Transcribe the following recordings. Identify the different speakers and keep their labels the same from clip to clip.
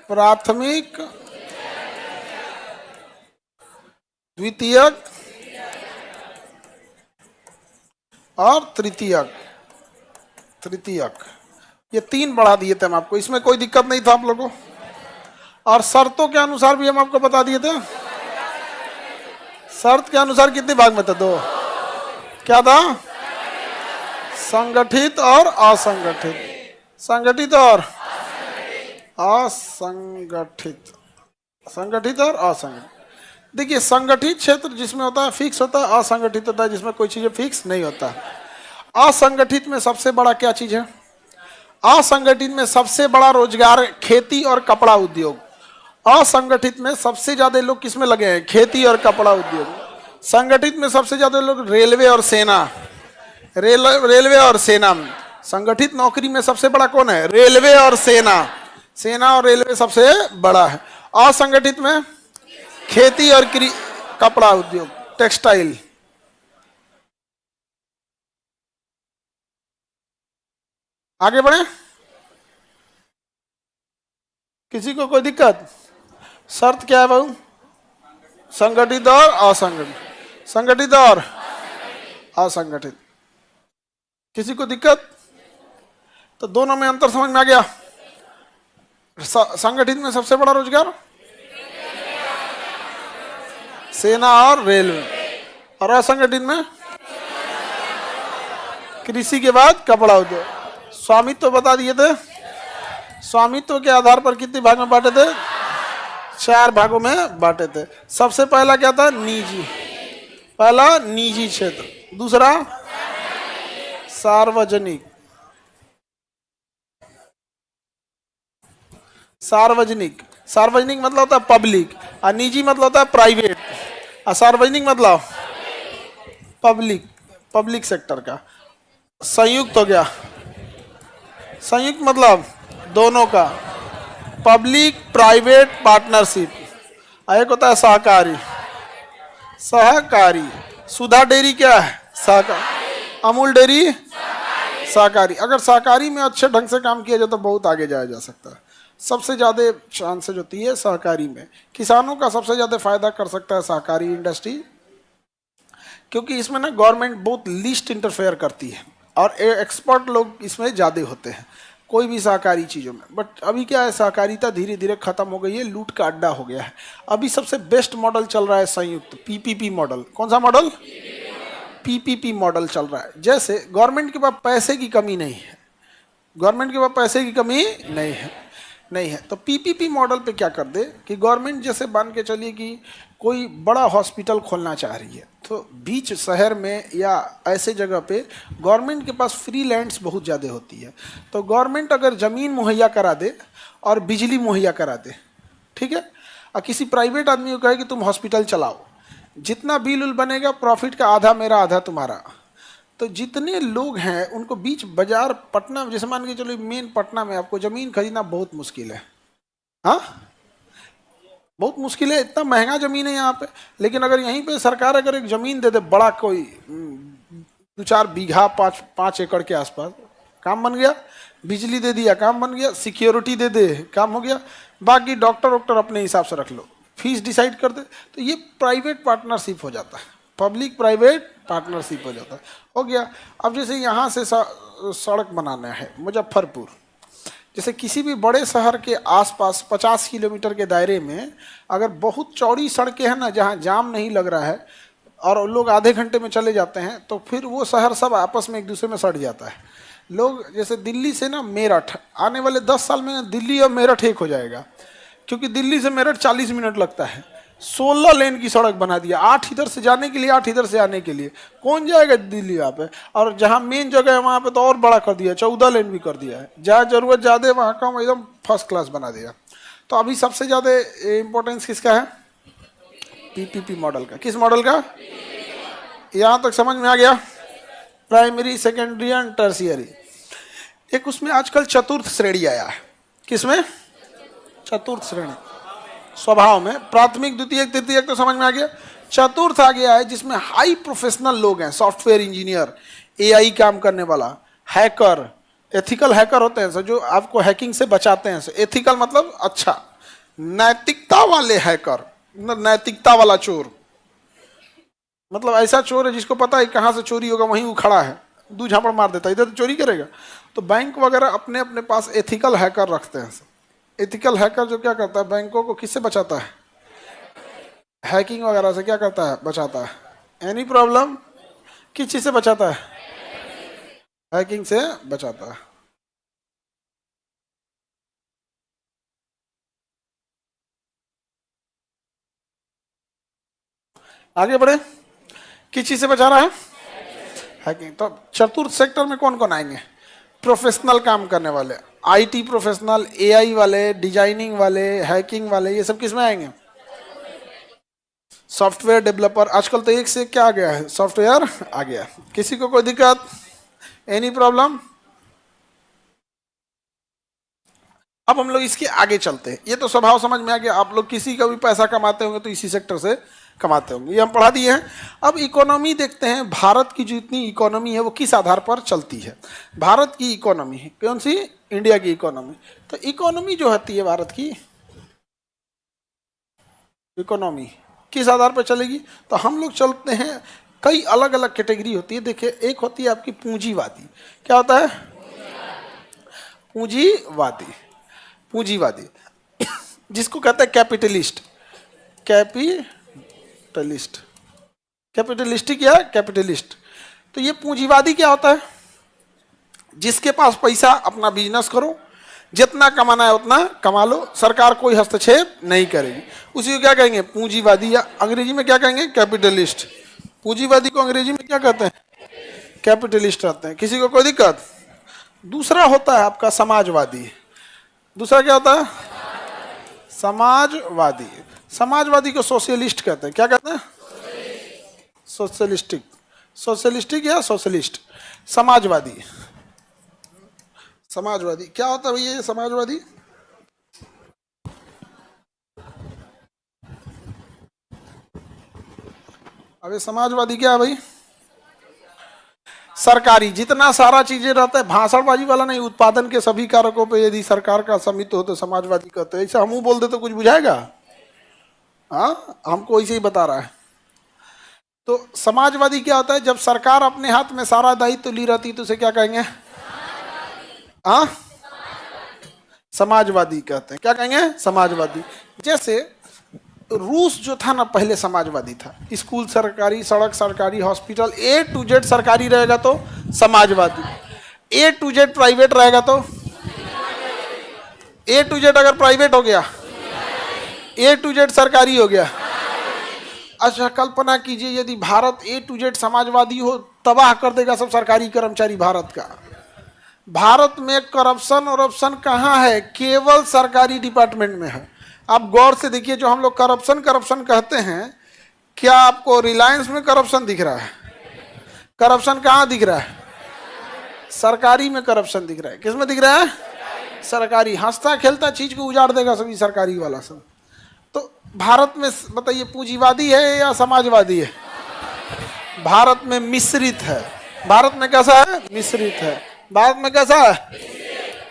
Speaker 1: प्राथमिक, द्वितीयक और तृतीयक। तृतीयक ये 3 बढ़ा दिए थे हम आपको, इसमें कोई दिक्कत नहीं था आप लोगों को। और शर्तों के अनुसार भी हम आपको बता दिए थे। शर्त के अनुसार कितने भाग में थे? 2। क्या था? संगठित और असंगठित। संगठित और असंगठित। संगठित और असंगठित। देखिए, संगठित क्षेत्र जिसमें होता है फिक्स होता है, असंगठित होता है जिसमें कोई चीजें फिक्स नहीं होता। असंगठित में सबसे बड़ा क्या चीज है? असंगठित में सबसे बड़ा रोजगार खेती और कपड़ा उद्योग। असंगठित में सबसे ज्यादा लोग किसमें लगे हैं? खेती और कपड़ा उद्योग। संगठित में सबसे ज्यादा लोग रेलवे और सेना। रेलवे और सेना में। संगठित नौकरी में सबसे बड़ा कौन है? रेलवे और सेना। सेना और रेलवे सबसे बड़ा है। असंगठित में खेती और कपड़ा उद्योग, टेक्सटाइल। आगे बढ़े, किसी को कोई दिक्कत? शर्त क्या है बाबू? संगठित और असंगठित। संगठित और असंगठित। किसी को दिक्कत? तो दोनों में अंतर समझ में आ गया। संगठित में सबसे बड़ा रोजगार सेना और रेलवे, और असंगठित में कृषि के बाद कपड़ा उद्योग। स्वामित्व तो बता दिए थे। स्वामित्व के आधार पर कितने भाग में बांटे थे? 4 भागों में बांटे थे। सबसे पहला क्या था? निजी। पहला निजी क्षेत्र, दूसरा सार्वजनिक। सार्वजनिक, सार्वजनिक मतलब होता है पब्लिक, और निजी मतलब होता है प्राइवेट, और सार्वजनिक मतलब पब्लिक, पब्लिक सेक्टर का। संयुक्त हो गया। संयुक्त मतलब दोनों का, पब्लिक प्राइवेट पार्टनरशिप। एक होता है सहकारी। सहकारी। सुधा डेयरी क्या है? सहकारी। अमूल डेयरी सहकारी। अगर सहकारी में अच्छे ढंग से काम किया जाए तो बहुत आगे जाया जा सकता है। सबसे ज़्यादा चांसेज होती है सहकारी में। किसानों का सबसे ज़्यादा फायदा कर सकता है सहकारी इंडस्ट्री, क्योंकि इसमें ना गवर्नमेंट बहुत लीस्ट इंटरफेयर करती है और एक्सपर्ट लोग इसमें ज़्यादा होते हैं कोई भी सहकारी चीज़ों में। बट अभी क्या है, सहकारिता धीरे धीरे खत्म हो गई है, लूट का अड्डा हो गया है। अभी सबसे बेस्ट मॉडल चल रहा है संयुक्त, पीपीपी मॉडल। कौन सा मॉडल? पीपीपी मॉडल चल रहा है। जैसे गवर्नमेंट के पास पैसे की कमी नहीं है, गवर्नमेंट के पास पैसे की कमी नहीं है तो पीपीपी मॉडल पे क्या कर दे कि गवर्नमेंट जैसे मान के चलिए कि कोई बड़ा हॉस्पिटल खोलना चाह रही है, तो बीच शहर में या ऐसे जगह पे गवर्नमेंट के पास फ्री लैंड्स बहुत ज़्यादा होती है, तो गवर्नमेंट अगर ज़मीन मुहैया करा दे और बिजली मुहैया करा दे, ठीक है, और किसी प्राइवेट आदमी को कहे कि तुम हॉस्पिटल चलाओ, जितना बिल उल बनेगा प्रॉफिट का आधा मेरा आधा तुम्हारा, तो जितने लोग हैं उनको बीच बाजार पटना, जैसे मान के चलो मेन पटना में आपको ज़मीन खरीदना बहुत मुश्किल है। हाँ, बहुत मुश्किल है, इतना महंगा ज़मीन है यहाँ पे। लेकिन अगर यहीं पे सरकार अगर एक ज़मीन दे दे बड़ा, कोई 2-4 बीघा 5 एकड़ के आसपास, काम बन गया। बिजली दे दिया, काम बन गया। सिक्योरिटी दे दे, काम हो गया। बाकी डॉक्टर वॉक्टर अपने हिसाब से रख लो, फीस डिसाइड कर दे, तो ये प्राइवेट पार्टनरशिप हो जाता है, पब्लिक प्राइवेट पार्टनरशिप हो जाता है, हो गया। अब जैसे यहाँ से सड़क बनाना है मुजफ्फरपुर, जैसे किसी भी बड़े शहर के आसपास 50 किलोमीटर के दायरे में अगर बहुत चौड़ी सड़कें हैं ना, जहाँ जाम नहीं लग रहा है और लोग आधे घंटे में चले जाते हैं, तो फिर वो शहर सब आपस में एक दूसरे में सट जाता है। लोग जैसे दिल्ली से ना मेरठ, आने वाले 10 साल में दिल्ली और मेरठ एक हो जाएगा, क्योंकि दिल्ली से मेरठ 40 मिनट लगता है। 16 लेन की सड़क बना दिया, 8 इधर से जाने के लिए, 8 इधर से आने के लिए। कौन जाएगा दिल्ली वहाँ पे? और जहाँ मेन जगह है वहाँ पे तो और बड़ा कर दिया, 14 लेन भी कर दिया है। जहाँ जरूरत ज़्यादा है वहाँ कम, एकदम फर्स्ट क्लास बना दिया। तो अभी सबसे ज़्यादा इम्पोर्टेंस किसका है? पीपीपी मॉडल का। किस मॉडल का? यहाँ तक समझ में आ गया? Primary, secondary and tertiary. एक उसमें आजकल चतुर्थ श्रेणी आया है। किसमें? चतुर्थ श्रेणी। स्वभाव में प्राथमिक, द्वितीयक, तृतीयक तो समझ में आ गया। चतुर्थ आ गया है जिसमें हाई प्रोफेशनल लोग हैं, सॉफ्टवेयर इंजीनियर, एआई काम करने वाला, हैकर, एथिकल हैकर होते हैं जो आपको हैकिंग से बचाते हैं। एथिकल मतलब अच्छा, नैतिकता वाले हैकर, नैतिकता वाला चोर, मतलब ऐसा चोर है जिसको पता है कहां से चोरी होगा, वहीं वो खड़ा है, दू झापड़ मार देता है, इधर तो चोरी करेगा। तो बैंक वगैरह अपने अपने पास एथिकल हैकर रखते हैं। एथिकल हैकर जो क्या करता है, बैंकों को किससे बचाता है, हैकिंग वगैरह से क्या करता है, बचाता है। एनी प्रॉब्लम, किस चीज से बचाता है, हैकिंग से बचाता है। आगे बढ़े, किस चीज से बचा रहा है, हैकिंग। तो चतुर्थ सेक्टर में कौन कौन आएंगे, प्रोफेशनल काम करने वाले, आईटी प्रोफेशनल, एआई वाले, डिजाइनिंग वाले, हैकिंग वाले, ये सब किस में आएंगे, सॉफ्टवेयर डेवलपर। आजकल तो एक से क्या आ गया है, सॉफ्टवेयर आ गया। किसी को कोई दिक्कत, एनी प्रॉब्लम। अब हम लोग इसके आगे चलते हैं। ये तो स्वभाव समझ में आ गया, आप लोग किसी का भी पैसा कमाते होंगे तो इसी सेक्टर से कमाते होंगे, ये हम पढ़ा दिए हैं। अब इकोनॉमी देखते हैं, भारत की जितनी इकोनॉमी है वो किस आधार पर चलती है। भारत की इकोनॉमी है कौन सी, इंडिया की इकोनॉमी। तो इकोनॉमी जो होती है भारत की इकोनॉमी किस आधार पर चलेगी, तो हम लोग चलते हैं, कई अलग अलग कैटेगरी होती है। देखिए, एक होती है आपकी पूंजीवादी। क्या होता है, पूंजीवादी, पूंजीवादी जिसको कहते हैं कैपिटलिस्ट, कैपिटलिस्ट, कैपिटलिस्टिक या कैपिटलिस्ट। तो ये पूंजीवादी क्या होता है, जिसके पास पैसा, अपना बिजनेस करो, जितना कमाना है उतना कमा लो, सरकार कोई हस्तक्षेप नहीं करेगी, उसी को क्या कहेंगे, पूंजीवादी, या अंग्रेजी में क्या कहेंगे, कैपिटलिस्ट। पूंजीवादी को अंग्रेजी में क्या कहते हैं, कैपिटलिस्ट कहते हैं। किसी को कोई दिक्कत। दूसरा होता है आपका समाजवादी। दूसरा क्या होता है, समाजवादी। समाजवादी को सोशलिस्ट कहते हैं। क्या कहते हैं, सोशलिस्टिक, सोशलिस्टिक या सोशलिस्ट, समाजवादी। समाजवादी क्या होता है भैया, ये समाजवादी, अबे समाजवादी क्या है भाई, सरकारी जितना सारा चीजें रहता है, भाषणबाजी वाला नहीं, उत्पादन के सभी कारकों पे यदि सरकार का स्वामित्व हो तो समाजवादी कहते हैं। ऐसा हम बोल दे तो कुछ बुझाएगा, हाँ, हमको ऐसे ही बता रहा है। तो समाजवादी क्या होता है, जब सरकार अपने हाथ में सारा दायित्व ली रहती तो उसे क्या कहेंगे, हाँ, समाजवादी कहते हैं। क्या कहेंगे, समाजवादी। जैसे रूस जो था ना, पहले समाजवादी था, स्कूल सरकारी, सड़क सरकारी, हॉस्पिटल ए टू जेड सरकारी रहेगा तो समाजवादी, ए टू जेड प्राइवेट रहेगा तो, ए टू जेड अगर प्राइवेट हो गया, ए टू जेड सरकारी हो गया। अच्छा, कल्पना कीजिए यदि भारत ए टू जेड समाजवादी हो, तबाह कर देगा सब सरकारी कर्मचारी भारत का। भारत में करप्शन और ऑप्शन कहाँ है, केवल सरकारी डिपार्टमेंट में है। आप गौर से देखिए, जो हम लोग करप्शन करप्शन कहते हैं, क्या आपको रिलायंस में करप्शन दिख रहा है, करप्शन कहाँ दिख रहा है, सरकारी में करप्शन दिख रहा है। किस में दिख रहा है, सरकारी। हंसता खेलता चीज को उजाड़ देगा सभी सरकारी वाला सब। तो भारत में बताइए पूंजीवादी है या समाजवादी है, भारत में मिश्रित है। भारत में कैसा है, मिश्रित है। भारत में कैसा है,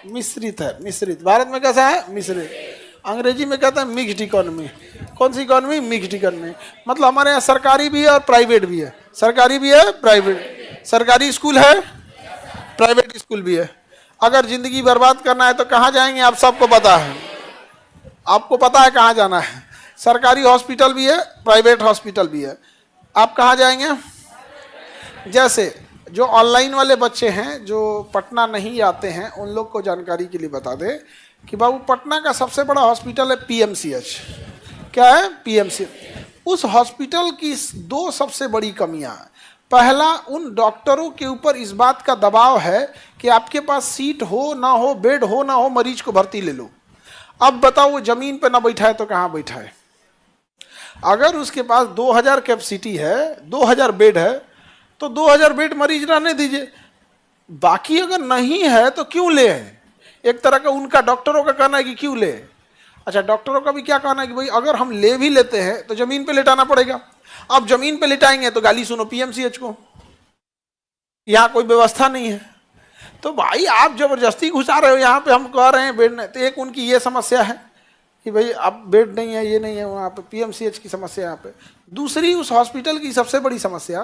Speaker 1: मिश्रित है, मिश्रित। भारत में कैसा है, मिश्रित। अंग्रेजी में कहते हैं मिक्स्ड इकोनॉमी। कौन सी इकोनॉमी, मिक्स्ड इकोनॉमी। मतलब हमारे यहाँ सरकारी भी है और प्राइवेट भी है, सरकारी भी है, प्राइवेट। सरकारी स्कूल है, प्राइवेट स्कूल भी है। अगर जिंदगी बर्बाद करना है तो कहाँ जाएंगे, आप सबको पता है, आपको पता है कहाँ जाना है। सरकारी हॉस्पिटल भी है, प्राइवेट हॉस्पिटल भी है। आप कहाँ जाएंगे, जैसे जो ऑनलाइन वाले बच्चे हैं जो पटना नहीं आते हैं, उन लोग को जानकारी के लिए बता दें कि बाबू पटना का सबसे बड़ा हॉस्पिटल है पीएमसीएच। क्या है, पीएमसीएच। उस हॉस्पिटल की दो सबसे बड़ी कमियां हैं। पहला, उन डॉक्टरों के ऊपर इस बात का दबाव है कि आपके पास सीट हो ना हो, बेड हो ना हो, मरीज को भर्ती ले लो। अब बताओ, वो जमीन पे ना बैठा है तो कहाँ बैठा है। अगर उसके पास 2000 कैपेसिटी है, 2000 बेड है, तो 2000 बेड मरीज रहने दीजिए। बाकी अगर नहीं है तो क्यों ले। एक तरह का उनका डॉक्टरों का कहना है कि क्यों ले। अच्छा, डॉक्टरों का भी क्या कहना है कि भाई अगर हम ले भी लेते हैं तो जमीन पे लेटाना पड़ेगा। अब जमीन पे लिटाएंगे तो गाली सुनो पीएमसीएच को, यहाँ कोई व्यवस्था नहीं है। तो भाई आप जबरदस्ती घुसा रहे हो यहाँ पे, हम कह रहे हैं बेड नहीं। तो एक उनकी ये समस्या है। कि भाई अब बेड नहीं है, ये नहीं है, वहाँ पे पीएमसीएच की समस्या यहाँ पे। दूसरी उस हॉस्पिटल की सबसे बड़ी समस्या,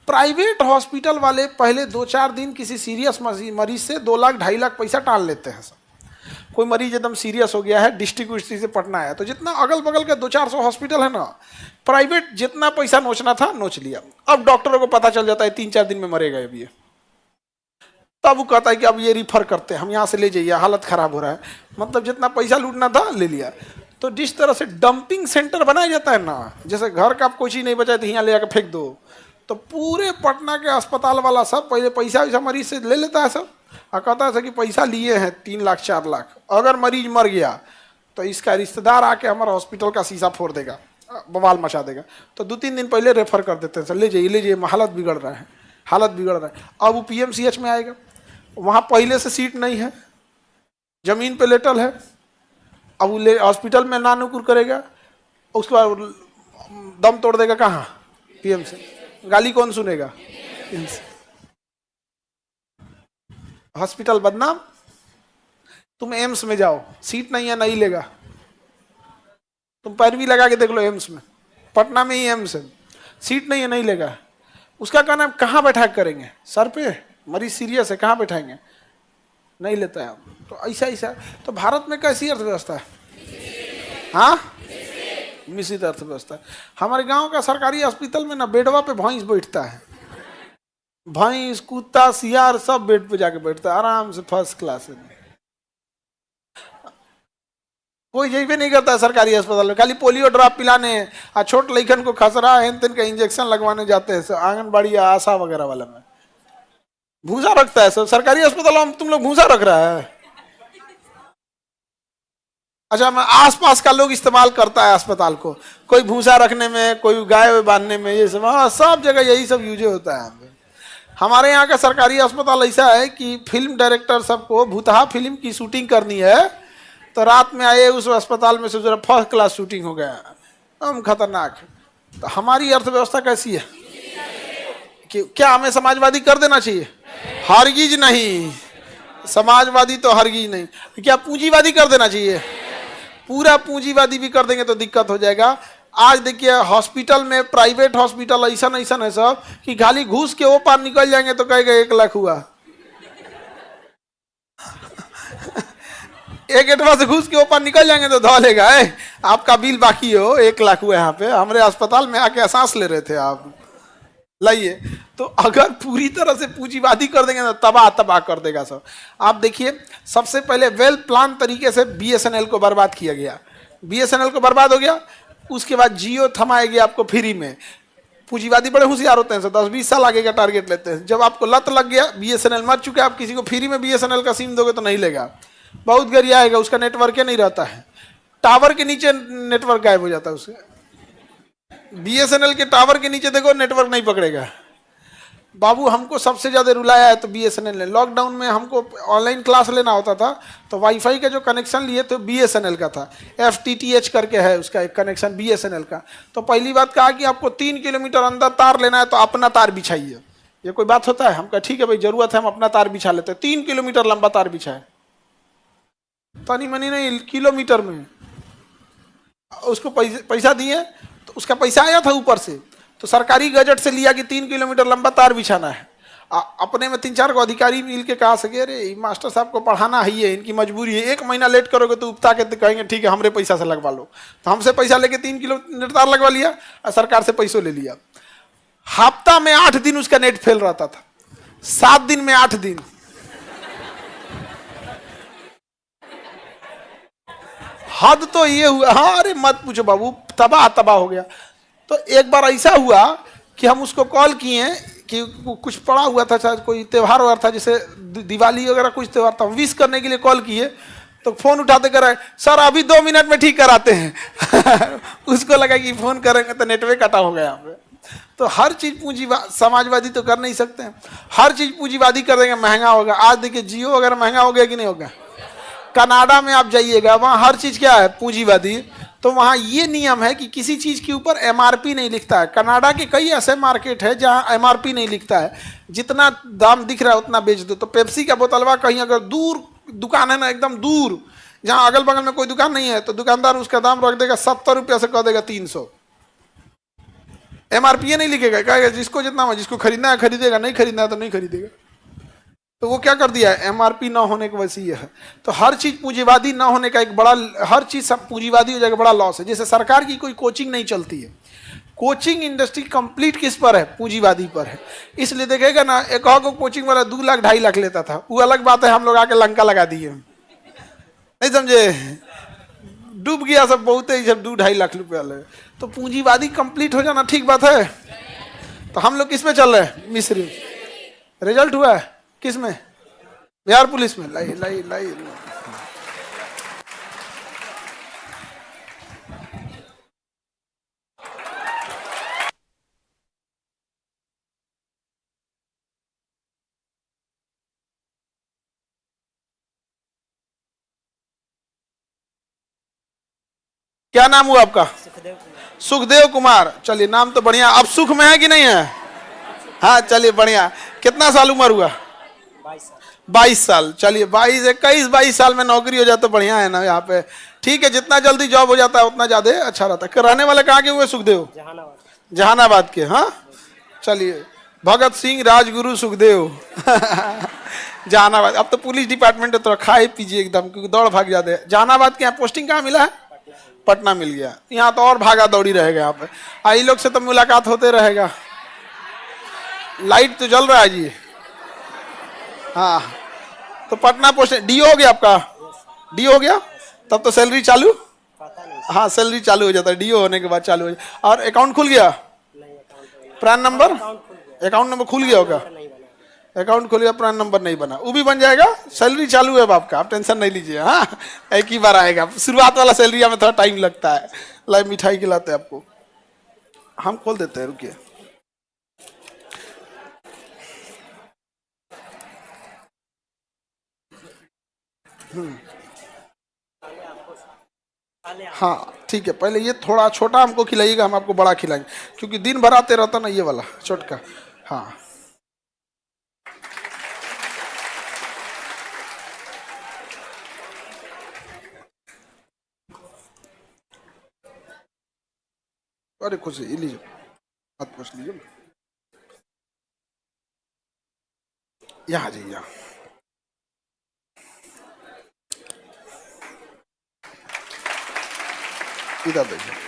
Speaker 1: प्राइवेट हॉस्पिटल वाले पहले 2-4 दिन किसी सीरियस मरीज से 2 लाख 2.5 लाख पैसा टाल लेते हैं सब। कोई मरीज एकदम सीरियस हो गया है, डिस्ट्रिक्ट से पटना है, तो जितना अगल बगल के 200-400 हॉस्पिटल है ना, प्राइवेट जितना पैसा नोचना था नोच लिया। अब डॉक्टरों को पता चल जाता है 3-4 दिन में मरेगा अब ये, तब वो कहता है कि अब ये रिफर करते हैं, हम यहाँ से ले जाइए, हालत खराब हो रहा है। मतलब जितना पैसा लूटना था ले लिया। तो जिस तरह से डंपिंग सेंटर बनाया जाता है ना, जैसे घर का कोई चीज नहीं बचा तो यहाँ ले जाकर फेंक दो, तो पूरे पटना के अस्पताल वाला सब पहले पैसा वैसा मरीज से ले लेता है सब, और कहता है कि पैसा लिए हैं 3 लाख 4 लाख, अगर मरीज मर गया तो इसका रिश्तेदार आके हमारा हॉस्पिटल का शीशा फोड़ देगा, बवाल मचा देगा। तो 2-3 दिन पहले रेफर कर देते हैं, सर ले जाइए हालत बिगड़ रहा है, हालत बिगड़ रहा है। अब वो पीएमसीएच में आएगा, वहाँ पहले से सीट नहीं है, जमीन पे लेटल है, अब वो हॉस्पिटल में नानुकुर करेगा, उसके बाद दम तोड़ देगा कहाँ, पीएमसी। गाली कौन सुनेगा? हॉस्पिटल बदनाम। तुम एम्स में जाओ, सीट नहीं है, नहीं लेगा। तुम पैरवी लगा के देख लो, एम्स में, पटना में ही एम्स है, सीट नहीं है, नहीं लेगा। उसका कहना है कहाँ बैठा करेंगे, सर पे, मरीज सीरियस है, कहाँ बैठाएंगे, नहीं लेता है। तो ऐसा तो भारत में कैसी अर्थव्यवस्था है? हाँ, मिश्रित अर्थव्यवस्था। हमारे गांव का सरकारी अस्पताल में ना बेडवा पे भैंस बैठता है, भैंस कुत्ता सियार सब बेड पे जाके बैठता है आराम से, फर्स्ट क्लास है। कोई यही भी नहीं करता है सरकारी अस्पताल में, खाली पोलियो ड्रॉप पिलाने और छोट लइकन को खसरा हेन तेन का इंजेक्शन लगवाने जाते हैं आंगनबाड़ी या आशा वगैरह वाला में। भूसा रखता है सब सरकारी अस्पतालों में, तुम लोग भूसा रख रहा है। अच्छा, मैं आसपास का लोग इस्तेमाल करता है अस्पताल को, कोई भूसा रखने में, कोई गाय बांधने में, ये सब, हाँ सब जगह यही सब यूज होता है। हमारे यहाँ का सरकारी अस्पताल ऐसा है कि फिल्म डायरेक्टर सबको भूतहा फिल्म की शूटिंग करनी है, तो रात में आए उस अस्पताल में से जरा फर्स्ट क्लास शूटिंग हो गया, हम खतरनाक। तो हमारी अर्थव्यवस्था कैसी है कि क्या हमें समाजवादी कर देना चाहिए? हरगिज नहीं, समाजवादी तो हरगिज नहीं। क्या पूंजीवादी कर देना चाहिए? पूरा पूंजीवादी भी कर देंगे तो दिक्कत हो जाएगा। आज देखिए हॉस्पिटल में, प्राइवेट हॉस्पिटल ऐसा है सब कि खाली घूस के वो पार निकल जाएंगे तो कहेगा 1 लाख हुआ। एक एटवा से घूस के ऊपर निकल जाएंगे तो धौलेगा, आपका बिल बाकी हो 1 लाख हुआ, यहाँ पे हमारे अस्पताल में आके सांस ले रहे थे आप, लाइए। तो अगर पूरी तरह से पूंजीवादी कर देंगे तो तबाह कर देगा सब। आप देखिए, सबसे पहले वेल प्लान तरीके से बीएसएनएल को बर्बाद किया गया, बीएसएनएल को बर्बाद हो गया। उसके बाद जियो थमाएगी आपको फ्री में। पूंजीवादी बड़े होशियार होते हैं, 10-20 साल आगे का टारगेट लेते हैं। जब आपको लत लग गया, बीएसएनएल मर चुका है, आप किसी को फ्री में बीएसएनएल का सिम दोगे तो नहीं लेगा, बहुत गरिया आएगा, उसका नेटवर्क नहीं रहता है, टावर के नीचे नेटवर्क गायब हो जाता है उसका। बीएसएनएल के टावर के नीचे देखो नेटवर्क नहीं पकड़ेगा। बाबू हमको सबसे ज्यादा रुलाया है तो बीएसएनएल ने। लॉकडाउन में हमको ऑनलाइन क्लास लेना होता था तो वाईफाई का जो कनेक्शन लिए तो बीएसएनएल का था, FTTH करके है उसका एक कनेक्शन बीएसएनएल का। तो पहली बात कहा कि आपको 3 किलोमीटर अंदर तार लेना है तो अपना तार बिछाइए। ये कोई बात होता है? हम कहा ठीक है भाई, जरूरत है हम अपना तार बिछा लेते हैं। 3 किलोमीटर लंबा तार बिछाए, तनी मनी नहीं, किलोमीटर में। उसको पैसा दिए तो उसका पैसा आया था ऊपर से, तो सरकारी गजट से लिया कि 3 किलोमीटर लंबा तार बिछाना है। अपने में 3-4 को अधिकारी मिल के कहा सके, अरे मास्टर साहब को पढ़ाना ही है, इनकी मजबूरी है, 1 महीना लेट करोगे तो उपता के कहेंगे ठीक है हमरे पैसा से लगवा लो। तो हमसे पैसा लेके 3 किलोमीटर तार लगवा लिया और सरकार से पैसों ले लिया। हफ्ता में 8 दिन उसका नेट फेल रहता था, 7 दिन में 8 दिन। हद तो ये हुआ, हाँ अरे मत पूछो बाबू, तबाह हो गया। तो एक बार ऐसा हुआ कि हम उसको कॉल किए कि कुछ पड़ा हुआ था, शायद कोई त्यौहार वगैरह था, जैसे दिवाली वगैरह कुछ त्यौहार था, विश करने के लिए कॉल किए तो फोन उठाते कर सर अभी 2 मिनट में ठीक कराते हैं। उसको लगा कि फोन करेंगे तो नेटवर्क कटा हो गया यहाँ पे। तो हर चीज समाजवादी तो कर नहीं सकते हैं, हर चीज पूंजीवादी कर देंगे, महंगा होगा। आज देखिए जियो वगैरह महंगा हो गया कि नहीं होगा? कनाडा में आप जाइएगा, वहाँ हर चीज क्या है? पूंजीवादी। तो वहाँ ये नियम है कि किसी चीज के ऊपर MRP नहीं लिखता है। कनाडा के कई ऐसे मार्केट है जहाँ MRP नहीं लिखता है, जितना दाम दिख रहा है उतना बेच दो। तो पेप्सी का बोतलवा कहीं अगर दूर दुकान है ना, एकदम दूर जहां अगल बगल में कोई दुकान नहीं है तो दुकानदार उसका दाम रख देगा 70 रुपया से कह देगा 300। एमआरपी नहीं लिखेगा, कहेगा जिसको जितना हो, जिसको खरीदना है खरीदेगा, नहीं खरीदना है तो नहीं खरीदेगा। तो वो क्या कर दिया है, एमआरपी ना होने की वजह से ये है। तो हर चीज पूंजीवादी ना होने का एक बड़ा, हर चीज सब पूंजीवादी हो जाएगा, बड़ा लॉस है। जैसे सरकार की कोई कोचिंग नहीं चलती है, कोचिंग इंडस्ट्री कंप्लीट किस पर है, पूंजीवादी पर है। इसलिए देखेगा ना, एक को कोचिंग वाला 2 लाख 2.5 लाख लेता था, वो अलग बात है, हम लोग आके लंका लगा दिए, नहीं समझे, डूब गया सब, बहुत ही जब 2-2.5 लाख रुपया ले। तो पूंजीवादी कंप्लीट हो जाना ठीक बात है। तो हम लोग किस में चल रहे हैं, मिस्री। रिजल्ट हुआ है किस में, बिहार पुलिस में। लाई लाई लाई क्या नाम हुआ आपका, सुखदेव कुमार। चलिए नाम तो बढ़िया। अब सुख में है कि नहीं है, हाँ चलिए बढ़िया। कितना साल उम्र हुआ, 22 साल। चलिए 22 साल में नौकरी हो जाए तो बढ़िया है ना यहाँ पे। ठीक है, जितना जल्दी जॉब हो जाता है उतना ज्यादा अच्छा रहता है। रहने वाले कहाँ के हुए सुखदेव, जहानाबाद के। हाँ चलिए, भगत सिंह राजगुरु सुखदेव जहानाबाद। अब तो पुलिस डिपार्टमेंट है, तो खाए पीजिए एकदम, क्योंकि दौड़ भाग जाते हैं। जहानाबाद के यहाँ पोस्टिंग कहाँ मिला है, पटना मिल गया। यहाँ तो और भागा दौड़ी रहेगा यहाँ पे। आई लोग से तो मुलाकात होते रहेगा। लाइट तो जल रहा है जी, हाँ। तो पटना पोस्ट डी हो गया आपका, डी हो गया, तब तो सैलरी चालू, हाँ सैलरी चालू हो जाता है, डी होने के बाद चालू हो जाता। और अकाउंट खुल गया, प्रान नंबर, अकाउंट नंबर खुल गया होगा, अकाउंट खुल गया, प्रान नंबर नहीं बना, वो भी बन जाएगा। सैलरी चालू है आपका, आप टेंशन नहीं लीजिए। हाँ एक ही बार आएगा, शुरुआत वाला सैलरी में थोड़ा टाइम लगता है। लाइव मिठाई खिलाते हैं आपको, हम खोल देते हैं, रुकिए। हाँ ठीक है, पहले ये थोड़ा छोटा हमको खिलाइएगा, हम आपको बड़ा खिलाएंगे, क्योंकि दिन भर आते रहता ना ये वाला छोटका। हाँ अरे खुशी, ये लीजिए, हाथ पूछ लीजिए, यहाँ जाइए, यहाँ इधर देखिए।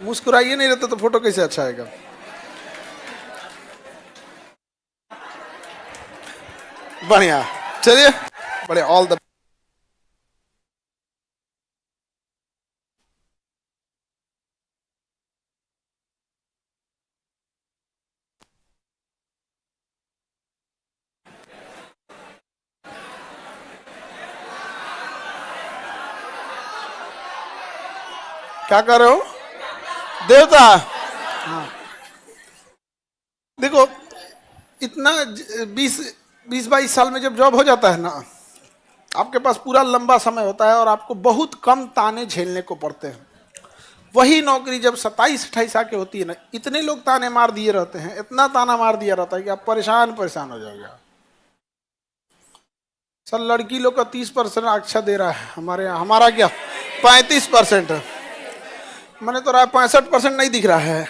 Speaker 1: मुस्कुराइए नहीं रहता तो फोटो कैसे अच्छा आएगा। बढ़िया, चलिए बढ़िया, ऑल द। क्या कर रहे हो, देवता। हाँ देखो, इतना 20-22 साल में जब जॉब हो जाता है ना, आपके पास पूरा लंबा समय होता है और आपको बहुत कम ताने झेलने को पड़ते हैं। वही नौकरी जब 27-28 साल की होती है ना, इतने लोग ताने मार दिए रहते हैं, इतना ताना मार दिया रहता है कि आप परेशान हो जाएगा। सर लड़की लोग का 30% आरक्षण दे रहा है हमारे यहाँ, हमारा क्या 35% है। मैंने तो रहा 65% नहीं दिख रहा है।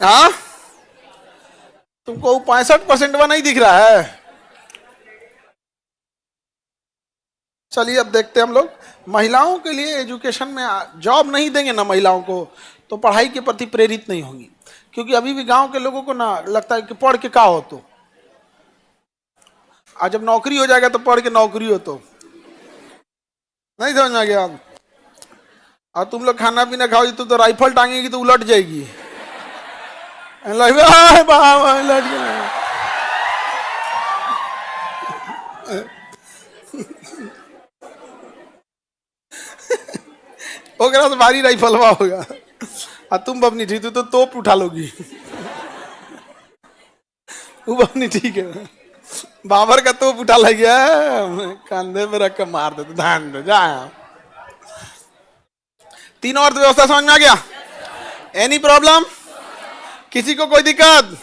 Speaker 1: हाँ तुमको 65% नहीं दिख रहा है। चलिए अब देखते हैं हम लोग, महिलाओं के लिए एजुकेशन में जॉब नहीं देंगे ना महिलाओं को, तो पढ़ाई के प्रति प्रेरित नहीं होंगी। क्योंकि अभी भी गांव के लोगों को ना लगता है कि पढ़ के क्या हो, तो आज जब नौकरी हो जाएगा तो पढ़ के नौकरी हो, तो नहीं समझ में आ गया। और तुम लोग खाना पीना खाओ, तुम तो राइफल टांगेगी तो उलट जाएगी, उलट गया। ओकरा से भारी राइफलवा होगा। और तुम बबनी ठीक तो तोप उठा लोगी। वो बबनी ठीक है, बाबर का तोप उठा लग गया, कंधे पे रख के मार देते, ध्यान दो जा। तीनों अर्थव्यवस्था समझ में आ गया? Any problem? किसी को कोई दिक्कत?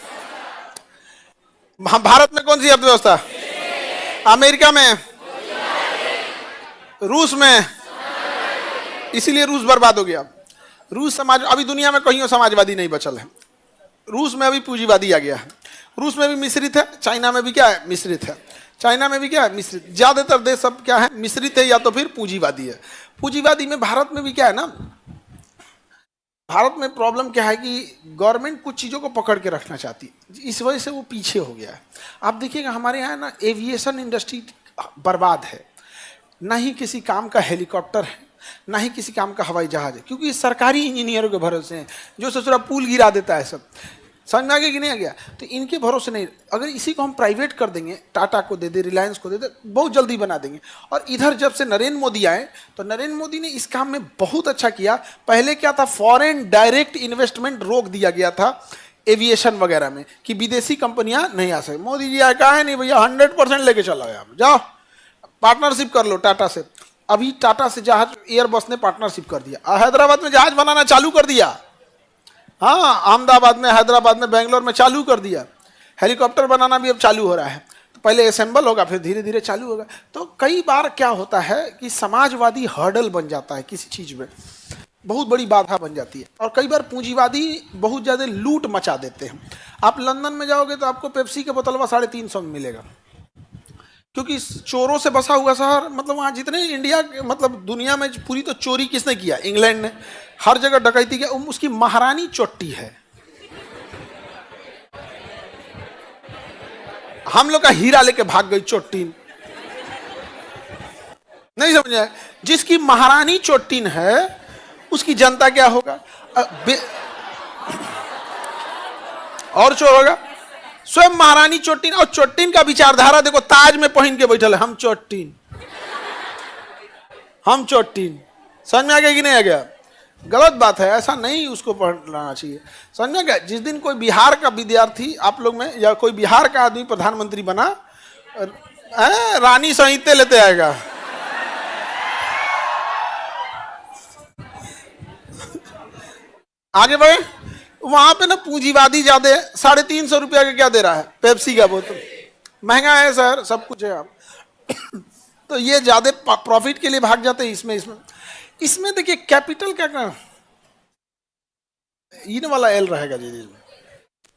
Speaker 1: भारत में कौन सी अर्थव्यवस्था? अमेरिका में, रूस में, इसीलिए रूस बर्बाद हो गया। रूस समाज, अभी दुनिया में कहीं समाजवादी नहीं बचल है, रूस में अभी पूंजीवादी आ गया है। रूस में भी मिश्रित है, चाइना में भी क्या है? मिश्रित है। चाइना में भी क्या है? मिश्रित। ज्यादातर देश सब क्या है? मिश्रित है या तो फिर पूंजीवादी है। पूंजीवादी में भारत में भी क्या है ना, भारत में प्रॉब्लम क्या है कि गवर्नमेंट कुछ चीज़ों को पकड़ के रखना चाहती है, इस वजह से वो पीछे हो गया है। आप देखिएगा हमारे यहाँ ना एविएशन इंडस्ट्री बर्बाद है, ना ही किसी काम का हेलीकॉप्टर है, ना ही किसी काम का हवाई जहाज है, क्योंकि सरकारी इंजीनियरों के भरोसे हैं जो ससुरा पुल गिरा देता है। सब समझ में आ गया कि नहीं आ गया? तो इनके भरोसे नहीं। अगर इसी को हम प्राइवेट कर देंगे, टाटा को दे दे, रिलायंस को दे दे, बहुत जल्दी बना देंगे। और इधर जब से नरेंद्र मोदी आए तो नरेंद्र मोदी ने इस काम में बहुत अच्छा किया। पहले क्या था, फॉरेन डायरेक्ट इन्वेस्टमेंट रोक दिया गया था एविएशन वगैरह में कि विदेशी कंपनियां नहीं आ सके। मोदी जी आए, कहा है नहीं भैया 100% लेके चला गया, जाओ पार्टनरशिप कर लो टाटा से। अभी टाटा से जहाज, एयरबस ने पार्टनरशिप कर दिया, हैदराबाद में जहाज बनाना चालू कर दिया। हाँ, अहमदाबाद में, हैदराबाद में, बेंगलोर में चालू कर दिया। हेलीकॉप्टर बनाना भी अब चालू हो रहा है। तो पहले असेंबल होगा, फिर धीरे धीरे चालू होगा। तो कई बार क्या होता है कि समाजवादी हर्डल बन जाता है किसी चीज में, बहुत बड़ी बाधा बन जाती है। और कई बार पूंजीवादी बहुत ज्यादा लूट मचा देते हैं। आप लंदन में जाओगे तो आपको पेप्सी के बोतलवा 350 में मिलेगा, क्योंकि चोरों से बसा हुआ शहर। मतलब वहाँ जितने इंडिया, मतलब दुनिया में पूरी तो चोरी किसने किया? इंग्लैंड ने। हर जगह डकैती किया। उसकी महारानी चोट्टी है, हम लोग का हीरा लेके भाग गई चोट्टीन। नहीं समझे? जिसकी महारानी चोट्टीन है उसकी जनता क्या होगा? और चोर होगा स्वयं महारानी चोट्टीन। और चोट्टीन का विचारधारा देखो, ताज में पहन के बैठल है, हम चोट्टीन, हम चोट्टीन। समझ में आ गया कि नहीं आ गया? गलत बात है, ऐसा नहीं उसको पढ़ना चाहिए। समझ में आ गया? जिस दिन कोई बिहार का विद्यार्थी आप लोग में, या कोई बिहार का आदमी प्रधानमंत्री बना, रानी संहिते लेते आएगा। आगे बढ़े। वहां पे ना पूंजीवादी ज्यादा है। 350 रुपया का क्या दे रहा है? पेप्सी का बोतल। महंगा है सर, सब कुछ है आप। तो ये ज्यादा प्रॉफिट के लिए भाग जाते हैं इसमें देखिए कैपिटल क्या इन वाला एल रहेगा जी,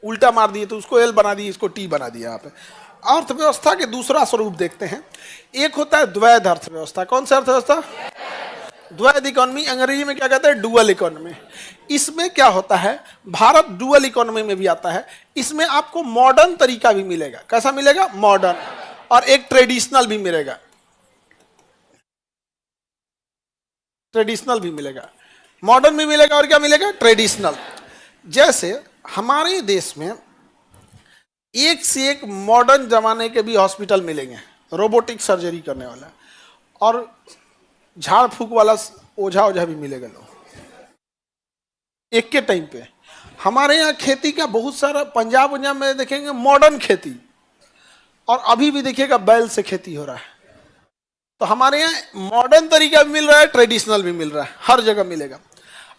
Speaker 1: उल्टा मार दिए तो उसको एल बना दिए, इसको टी बना दिया। यहाँ पे अर्थव्यवस्था के दूसरा स्वरूप देखते हैं। एक होता है द्वैध अर्थव्यवस्था। कौन सा अर्थव्यवस्था? द्वैध इकोनॉमी, अंग्रेजी में क्या कहते हैं? Dual economy. इसमें क्या होता है, भारत डुअल इकोनॉमी में भी आता है। इसमें आपको मॉडर्न तरीका भी मिलेगा। कैसा मिलेगा? मॉडर्न। और एक ट्रेडिशनल भी मिलेगा, ट्रेडिशनल भी मिलेगा, मॉडर्न भी मिलेगा, और क्या मिलेगा? ट्रेडिशनल। जैसे हमारे देश में एक से एक मॉडर्न जमाने के भी हॉस्पिटल मिलेंगे, रोबोटिक सर्जरी करने वाला, और झाड़ फूक वाला ओझा भी मिलेगा लोग एक के टाइम पे। हमारे यहाँ खेती का बहुत सारा, पंजाब में देखेंगे मॉडर्न खेती, और अभी भी देखिएगा बैल से खेती हो रहा है। तो हमारे यहाँ मॉडर्न तरीका भी मिल रहा है, ट्रेडिशनल भी मिल रहा है, हर जगह मिलेगा।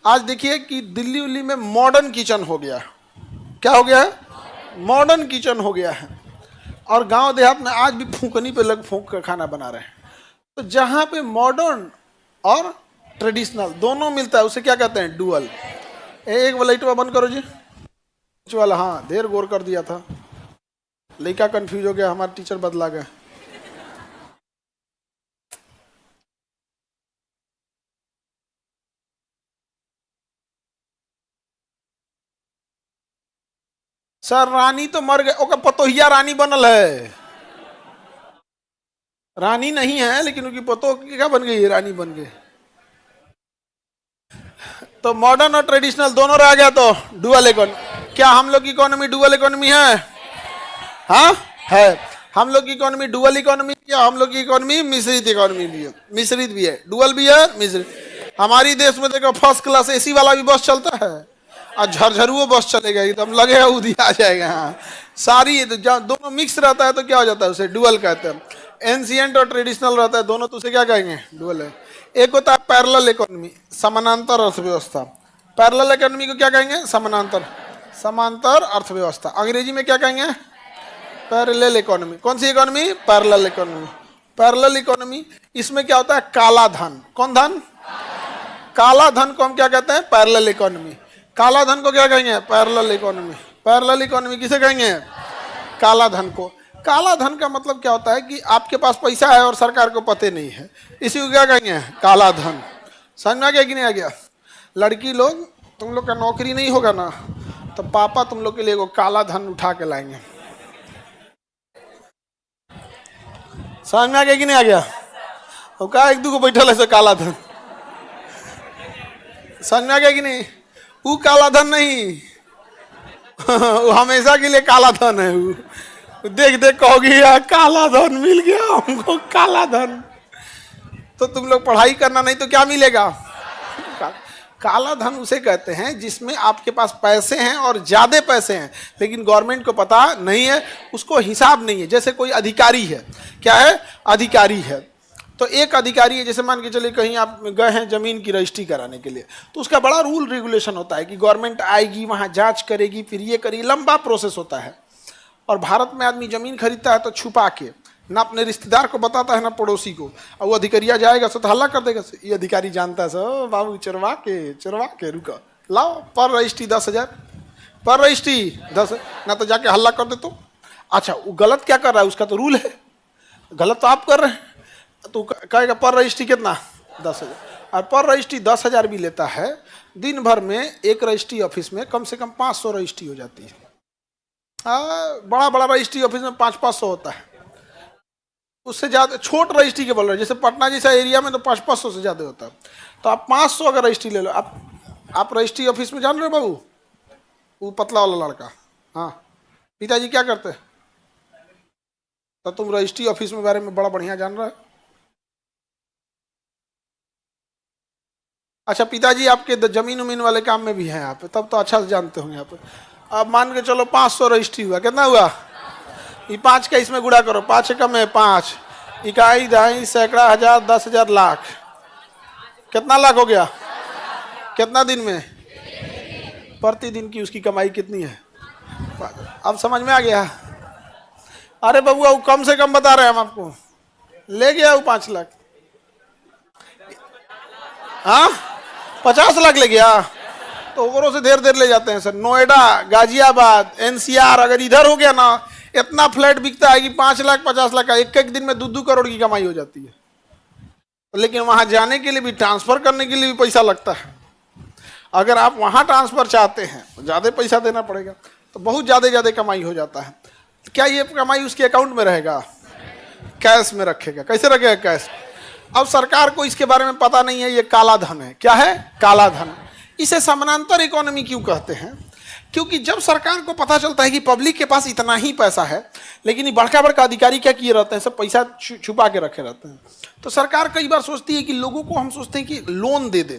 Speaker 1: आज देखिए कि दिल्ली उल्ली में मॉडर्न किचन हो गया है। क्या हो गया है? मॉडर्न किचन हो गया है। और गांव देहात में आज भी फूकनी पे लग फूंक कर खाना बना रहे हैं। तो जहां पे मॉडर्न और ट्रेडिशनल दोनों मिलता है उसे क्या कहते हैं? डुअल। एक लाइटवा बंद करो जी वाला। हाँ, देर गोर कर दिया था, लड़का कंफ्यूज हो गया, हमारा टीचर बदला गया। सर रानी तो मर गए, ओका पतोहिया रानी बनल है। रानी नहीं है, लेकिन उनकी पतो क्या बन गई? रानी बन गई। तो मॉडर्न और ट्रेडिशनल दोनों रह गया, तो डुअल इकोनॉमी। क्या हम लोग की इकोनॉमी डुअल इकोनॉमी है? हाँ है। हम लोग की इकोनॉमी डुअल इकोनॉमी, या हम लोग की इकोनॉमी मिश्रित इकोनॉमी भी है? मिश्रित भी है, डुअल भी है, मिश्रित। हमारी देश में देखो फर्स्ट क्लास एसी वाला भी बस चलता है, और झरझरुओ बस चलेगा, एकदम लगेगा उदी आ जाएगा। हाँ, सारी दोनों मिक्स रहता है तो क्या हो जाता है, उसे डुअल कहते हैं। एंशिएंट और ट्रेडिशनल रहता है दोनों, तो उसे क्या कहेंगे, डुअल है। एक होता है पैरेलल इकोनॉमी, समानांतर अर्थव्यवस्था। पैरेलल इकोनॉमी को क्या कहेंगे, समानांतर, समांतर अर्थव्यवस्था। अंग्रेजी में क्या कहेंगे, पैरेलल इकोनॉमी। कौन सी economy, parallel economy. Parallel economy, इसमें क्या होता है, काला धन। कौन धन, काला धन को हम क्या कहते हैं, पैरेलल इकोनॉमी। काला धन को क्या कहेंगे, पैरेलल इकोनॉमी। पैरेलल इकोनॉमी किसे कहेंगे, काला धन को। काला धन का मतलब क्या होता है कि आपके पास पैसा है और सरकार को पता नहीं है, इसी को क्या कहेंगे, काला धन। समझ में आ गया कि नहीं आ गया। लड़की लोग, तुम लोग का नौकरी नहीं होगा ना, तो पापा तुम लोग के लिए वो काला धन उठा के लाएंगे। समझ में आ गया कि नहीं आ गया। वो कहा एक दू को बैठल है काला धन, समझ में आ गया कि नहीं। वो काला धन नहीं, वो हमेशा के लिए काला धन है। वो देख देख कहोगी यार काला धन मिल गया हमको, काला धन। तो तुम लोग पढ़ाई करना नहीं तो क्या मिलेगा, काला धन उसे कहते हैं जिसमें आपके पास पैसे हैं और ज्यादा पैसे हैं, लेकिन गवर्नमेंट को पता नहीं है, उसको हिसाब नहीं है। जैसे कोई अधिकारी है, क्या है, अधिकारी है। तो एक अधिकारी है, जैसे मान के चलिए कहीं आप गए हैं जमीन की रजिस्ट्री कराने के लिए, तो उसका बड़ा रूल रेगुलेशन होता है कि गवर्नमेंट आएगी, वहां जांच करेगी, फिर ये करेगी, लंबा प्रोसेस होता है। और भारत में आदमी जमीन खरीदता है तो छुपा के, ना अपने रिश्तेदार को बताता है ना पड़ोसी को। और वो अधिकारिया जाएगा तो हल्ला कर देगा, ये अधिकारी जानता है सर, बाबू चरवा के रुका, लाओ पर रजिस्ट्री 10,000, पर रजिस्ट्री 10, ना तो जाके हल्ला कर दे। तो अच्छा, वो गलत क्या कर रहा है, उसका तो रूल है, गलत तो आप कर रहे हैं। तो कहेगा पर रजिस्ट्री कितना, 10,000। और पर रजिस्ट्री 10,000 भी लेता है, दिन भर में एक रजिस्ट्री ऑफिस में कम से कम 500 रजिस्ट्री हो जाती है। बड़ा बड़ा रजिस्ट्री ऑफिस में 500 होता है, उससे ज्यादा छोट रजिस्ट्री के बोल रहे हैं, जैसे पटना जैसा एरिया में तो 500 से ज्यादा होता है। तो आप 500 अगर रजिस्ट्री ले लो, आप रजिस्ट्री ऑफिस में जान रहे हो बाबू, वो पतला वाला लड़का, हाँ पिताजी क्या करते हैं, तो तुम रजिस्ट्री ऑफिस में बारे में बड़ा बढ़िया जान रहे हो। अच्छा, पिताजी आपके जमीन उमीन वाले काम में भी हैं आप, तब तो अच्छा से जानते होंगे आप। अब मान के चलो 500 रजिस्ट्री हुआ, कितना हुआ, ये 5 का इसमें गुणा करो, 5 कम है 5, इकाई दहाई सैकड़ा हजार 10,000 लाख, कितना लाख हो गया, कितना दिन में, प्रतिदिन की उसकी कमाई कितनी है। अब समझ में आ गया। अरे बबुआ वो कम से कम बता रहे हैं हम आपको, ले गया वो 5 लाख, हाँ 50 लाख ले गया, तो ओवरों से देर ले जाते हैं सर। नोएडा, गाजियाबाद, एनसीआर, अगर इधर हो गया ना, इतना फ्लैट बिकता है कि 5 लाख 50 लाख का एक दिन में 2-2 करोड़ की कमाई हो जाती है। लेकिन वहां जाने के लिए भी, ट्रांसफर करने के लिए भी पैसा लगता है। अगर आप वहां ट्रांसफर चाहते हैं तो ज्यादा पैसा देना पड़ेगा, तो बहुत ज्यादा कमाई हो जाता है। तो क्या ये कमाई उसके अकाउंट में रहेगा, कैश में रखेगा, कैसे रखेगा, कैश। अब सरकार को इसके बारे में पता नहीं है, ये काला धन है। क्या है, काला धन। इसे समानांतर इकोनॉमी क्यों कहते हैं, क्योंकि जब सरकार को पता चलता है कि पब्लिक के पास इतना ही पैसा है, लेकिन ये बड़का अधिकारी क्या किए रहते हैं, सब पैसा छुपा के रखे रहते हैं। तो सरकार कई बार सोचती है कि लोगों को, हम सोचते हैं कि लोन दे दे,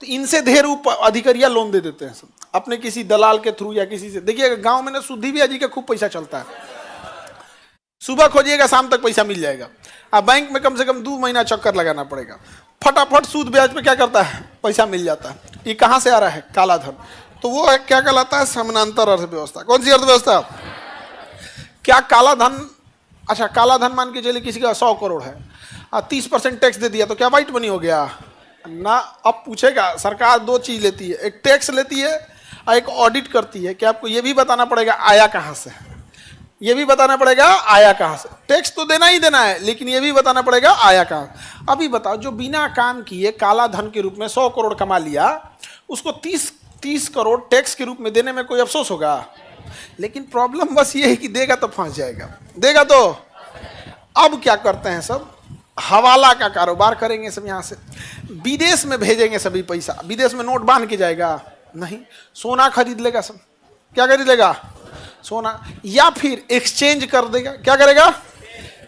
Speaker 1: तो इनसे ढेर अधिकारियां लोन दे देते हैं सब, अपने किसी दलाल के थ्रू या किसी से। देखिएगा गांव में ना सुधी भी जी का खूब पैसा चलता है, सुबह खोजिएगा शाम तक पैसा मिल जाएगा। अब बैंक में कम से कम 2 महीना चक्कर लगाना पड़ेगा, फटाफट सूद ब्याज पे क्या करता है, पैसा मिल जाता है। ये कहाँ से आ रहा है, काला धन। तो वो है, क्या कहलाता है, समानांतर अर्थव्यवस्था। कौन सी अर्थव्यवस्था, क्या काला धन। अच्छा, काला धन मान के चलिए किसी का 100 करोड़ है, 30% टैक्स दे दिया, तो क्या वाइट मनी हो गया ना। अब पूछेगा, सरकार 2 चीज लेती है, एक टैक्स लेती है और एक ऑडिट करती है कि आपको ये भी बताना पड़ेगा आया कहाँ से, ये भी बताना पड़ेगा आया कहाँ से। टैक्स तो देना ही देना है, लेकिन ये भी बताना पड़ेगा आया कहाँ। अभी बताओ, जो बिना काम किए काला धन के रूप में 100 करोड़ कमा लिया, उसको 30 करोड़ टैक्स के रूप में देने में कोई अफसोस होगा। लेकिन प्रॉब्लम बस ये है कि देगा तो फंस जाएगा, देगा तो। अब क्या करते हैं सब, हवाला का कारोबार करेंगे सब, यहाँ से विदेश में भेजेंगे सभी पैसा। विदेश में नोट बांध के जाएगा नहीं, सोना खरीद लेगा सब। क्या खरीद लेगा, सोना, या फिर एक्सचेंज कर देगा। क्या करेगा,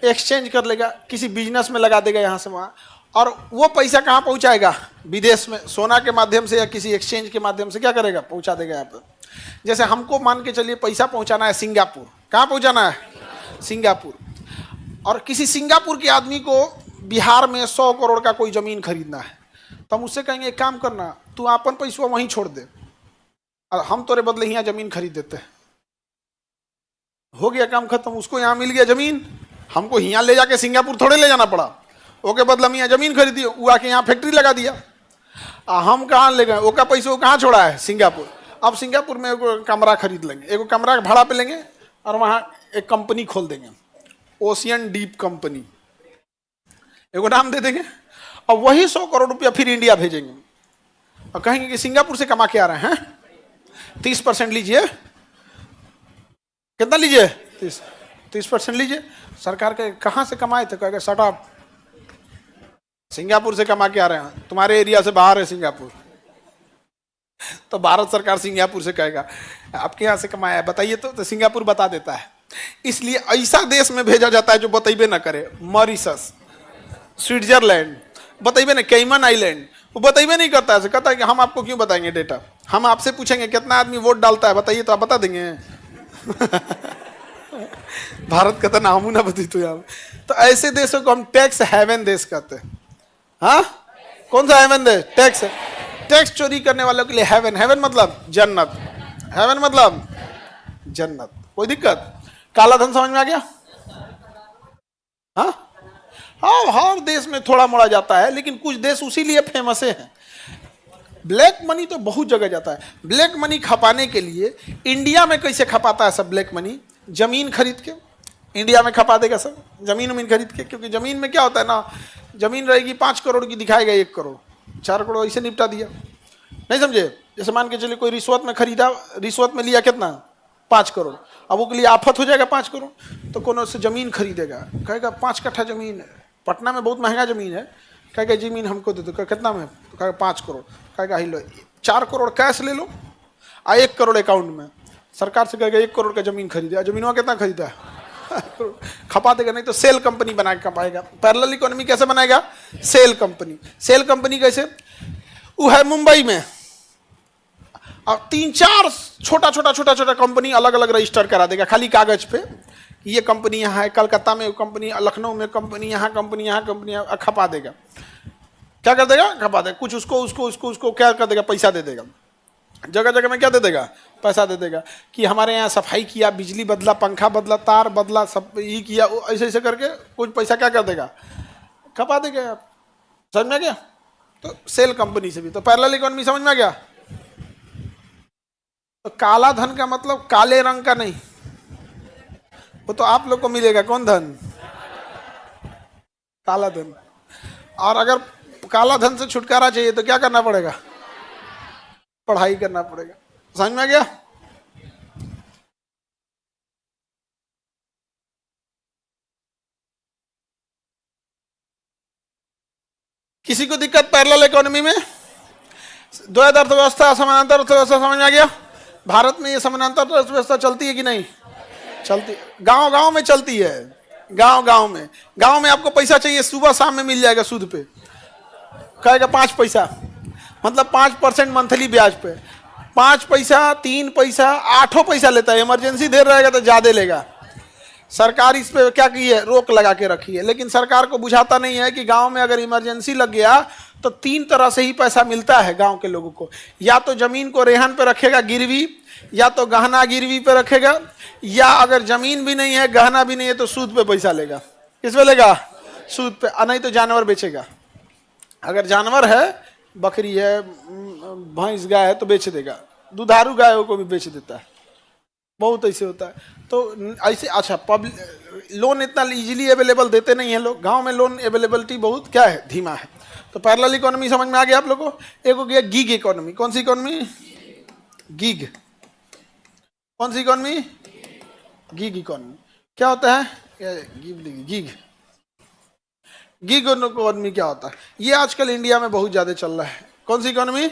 Speaker 1: एक्सचेंज कर लेगा, किसी बिजनेस में लगा देगा यहाँ से वहाँ, और वो पैसा कहाँ पहुंचाएगा? विदेश में सोना के माध्यम से या किसी एक्सचेंज के माध्यम से क्या करेगा? पहुंचा देगा यहाँ पर। जैसे हमको मान के चलिए पैसा पहुंचाना है सिंगापुर। कहाँ पहुंचाना है? सिंगापुर। और किसी सिंगापुर के आदमी को बिहार में 100 करोड़ का कोई जमीन खरीदना है, तो हम उससे कहेंगे एक काम करना, तू अपन पैसा वहीं छोड़ दे और हम तोरे बदले यहाँ जमीन खरीद देते हैं। हो गया काम खत्म। उसको यहाँ मिल गया जमीन, हमको यहाँ ले जाके सिंगापुर थोड़े ले जाना पड़ा। ओके बदला हम यहाँ जमीन खरीदी, वो आके यहाँ फैक्ट्री लगा दिया। हम कहाँ ले गए? ओका पैसे वो कहाँ छोड़ा है? सिंगापुर। अब सिंगापुर में एगो कमरा खरीद लेंगे, एगो कमरा भाड़ा पे लेंगे और वहाँ एक कंपनी खोल देंगे, ओशियन डीप कंपनी, एगो नाम दे देंगे। और वही 100 करोड़ रुपया फिर इंडिया भेजेंगे और कहेंगे कि सिंगापुर से कमा के आ रहे हैं, 30% लीजिए। कितना लीजिए? 30% लीजिए। सरकार के कहाँ से कमाए थे? कहेगा शट अप, सिंगापुर से कमा के आ रहे हैं, तुम्हारे एरिया से बाहर है सिंगापुर। तो भारत सरकार सिंगापुर से कहेगा आपके यहाँ से कमाया है, बताइए तो सिंगापुर बता देता है। इसलिए ऐसा देश में भेजा जाता है जो बतेबे ना करे। मॉरिशस, स्विट्जरलैंड बतेबे ना, कैमन आइलैंड, वो बतेबे नहीं करता है। कहता है कि हम आपको क्यों बताएंगे डेटा, हम आपसे पूछेंगे कितना आदमी वोट डालता है, बताइए तो आप बता देंगे। भारत का तो नाम ना बती तो यार। तो ऐसे देशों को हम टैक्स हेवन देश कहते हैं। हाँ, कौन सा हेवन देश? टैक्स। टैक्स चोरी करने वालों के लिए हेवन। हेवन मतलब जन्नत, हेवन मतलब जन्नत। कोई दिक्कत? काला धन समझ में आ गया? हाँ हाँ, हर देश में थोड़ा मोड़ा जाता है, लेकिन कुछ देश उसी लिए फेमस है। ब्लैक मनी तो बहुत जगह जाता है। ब्लैक मनी खपाने के लिए इंडिया में कैसे खपाता है सब ब्लैक मनी? जमीन खरीद के इंडिया में खपा देगा सब, जमीन खरीद के। क्योंकि जमीन में क्या होता है ना, जमीन रहेगी 5 करोड़ की, दिखाएगा 1 करोड़, 4 करोड़, ऐसे निपटा दिया। नहीं समझे? जैसे मान के चलिए कोई रिश्वत में खरीदा, रिश्वत में लिया कितना? 5 करोड़। अब वो के लिए आफत हो जाएगा 5 करोड़, तो कौन से जमीन खरीदेगा? कहेगा 5 कट्ठा जमीन है, पटना में बहुत महंगा जमीन है। कहेगा जमीन हमको दे दो। कितना में? तो कहेगा 5 करोड़। कहेगा ही लो, 4 करोड़ कैश ले लो और 1 करोड़ अकाउंट में। सरकार से कहेगा 1 करोड़ का जमीन खरीदा। जमीन में कितना खरीदा है? खपा देगा। नहीं तो सेल कंपनी बना के खपाएगा। पैरेलल इकोनॉमी कैसे बनाएगा? Cell company. सेल कंपनी कैसे? वो है मुंबई में, और 3-4 छोटा कंपनी अलग अलग रजिस्टर करा देगा खाली कागज पे। ये कंपनी यहाँ है, कलकत्ता में कंपनी, लखनऊ में कंपनी, यहाँ कंपनी, यहाँ कंपनी, खपा देगा। क्या कर देगा? खपा देगा। कुछ उसको क्या कर देगा? पैसा दे देगा। जगह जगह में क्या दे देगा? पैसा दे देगा कि हमारे यहाँ सफाई किया, बिजली बदला, पंखा बदला, तार बदला, सब ये किया, ऐसे ऐसे करके कुछ पैसा क्या कर देगा? खपा देगा। आप समझ में आ गया? तो सेल कंपनी से भी। तो पैरेलल इकोनॉमी समझ में आ गया? तो काला धन का मतलब काले रंग का नहीं, वो तो आप लोग को मिलेगा। कौन धन? काला धन। और अगर काला धन से छुटकारा चाहिए तो क्या करना पड़ेगा? पढ़ाई करना पड़ेगा। समझ में आ गया? किसी को दिक्कत पैरेलल इकोनॉमी में? द्वैध अर्थव्यवस्था, समानांतर अर्थव्यवस्था समझ में आ गया? भारत में ये समानांतर अर्थव्यवस्था चलती है कि नहीं चलती? गांव गांव में चलती है। गांव में आपको पैसा चाहिए, सुबह शाम में मिल जाएगा सूद पे। कहेगा 5 पैसा, मतलब 5% मंथली ब्याज पे। 5 पैसा, 3 पैसा, 8 पैसा लेता है। इमरजेंसी देर रहेगा तो ज्यादा लेगा। सरकार इस पे क्या की है? रोक लगा के रखी है। लेकिन सरकार को बुझाता नहीं है कि गांव में अगर इमरजेंसी लग गया तो 3 तरह से ही पैसा मिलता है गांव के लोगों को। या तो जमीन को रेहन पे रखेगा गिरवी, या तो गहना गिरवी पे रखेगा, या अगर जमीन भी नहीं है, गहना भी नहीं है, तो सूद पे पैसा लेगा। किस पे लेगा? सूद पे। नहीं तो जानवर बेचेगा। अगर जानवर है, बकरी है, भैंस, गाय है, तो बेच देगा। दुधारू गायों को भी बेच देता है। बहुत ऐसे होता है। तो ऐसे अच्छा, पब्लिक लोन इतना इजीली अवेलेबल देते नहीं है लोग। गांव में लोन अवेलेबिलिटी बहुत क्या है? धीमा है। तो पैरेलल इकोनॉमी समझ में आ गया आप लोगों को? एक हो गया गिग इकोनॉमी। कौन सी इकोनॉमी? गिग। कौन सी इकोनॉमी? Gig economy. क्या होता है? गिग इकोनॉमी क्या होता है? ये आजकल इंडिया में बहुत ज्यादा चल रहा है। कौन सी इकोनॉमी?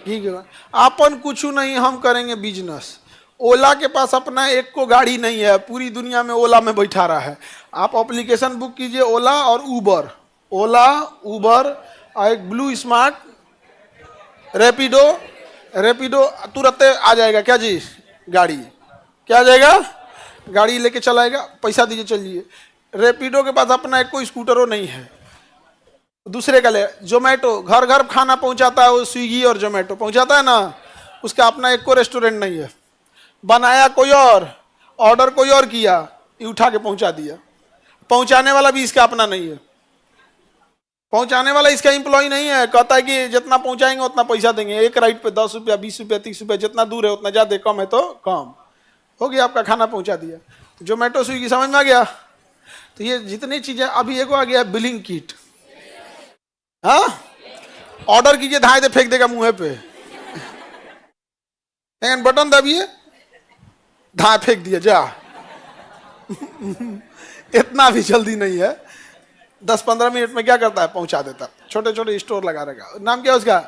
Speaker 1: गिग। अपन कुछ नहीं, हम करेंगे बिजनेस। ओला के पास अपना एक को गाड़ी नहीं है, पूरी दुनिया में ओला में बैठा रहा है। आप एप्लीकेशन बुक कीजिए, ओला और उबर, ओला, उबर और एक ब्लू स्मार्ट, रैपिडो। रैपिडो तुरंत आ जाएगा क्या जी, गाड़ी क्या आ जाएगा, गाड़ी लेके चलाएगा, पैसा दीजिए चलिए। रैपिडो के पास अपना एक कोई स्कूटरो नहीं है, दूसरे का ले। जोमेटो घर घर खाना पहुंचाता है, वो स्विगी और जोमेटो पहुंचाता है ना, उसका अपना एक को रेस्टोरेंट नहीं है, बनाया कोई और, ऑर्डर कोई और किया, ये उठा के पहुंचा दिया। पहुंचाने वाला भी इसका अपना नहीं है, पहुंचाने वाला इसका एम्प्लॉय नहीं है, कहता है कि जितना पहुंचाएंगे उतना पैसा देंगे, एक राइड पे 10 रुपया 20 रुपया 30 रुपया, जितना दूर है उतना ज्यादा, कम है तो कम, हो गया आपका खाना पहुंचा दिया। जोमेटो स्विगी समझ में आ गया। तो ये जितनी चीजें, अभी एक आ गया बिलिंग किट, हाँ ऑर्डर कीजिए धाए दे फेंक देगा मुंह पे, लेकिन बटन दबिए धाए फेंक दिया जा। इतना भी जल्दी नहीं है, 10-15 मिनट में क्या करता है, पहुंचा देता। छोटे छोटे स्टोर लगा रहेगा, नाम क्या है उसका,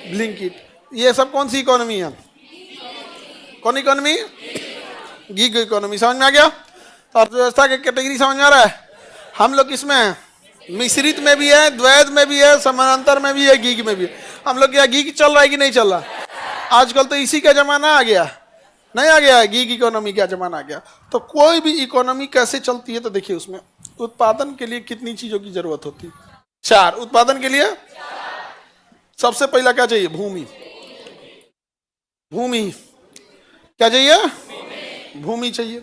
Speaker 1: ब्लिंकिट। ये सब कौन सी इकोनॉमी है, कौन इकोनॉमी, गीग इकोनॉमी। समझ में आ गया। तो अर्थव्यवस्था की कैटेगरी समझ में आ रहा है। हम लोग किसमें है, मिश्रित में भी है, द्वैध में भी है, समानांतर में भी है, गीग में भी है। हम लोग क्या गीग चल रहा है कि नहीं चल रहा, आजकल तो इसी का जमाना आ गया, नहीं आ गया है, गीग इकोनॉमी का जमाना आ गया। तो कोई भी इकोनॉमी कैसे चलती है, तो देखिए उसमें उत्पादन के लिए कितनी चीजों की जरूरत होती है, 4। उत्पादन के लिए सबसे पहला क्या चाहिए, भूमि। भूमि क्या चाहिए, भूमि चाहिए।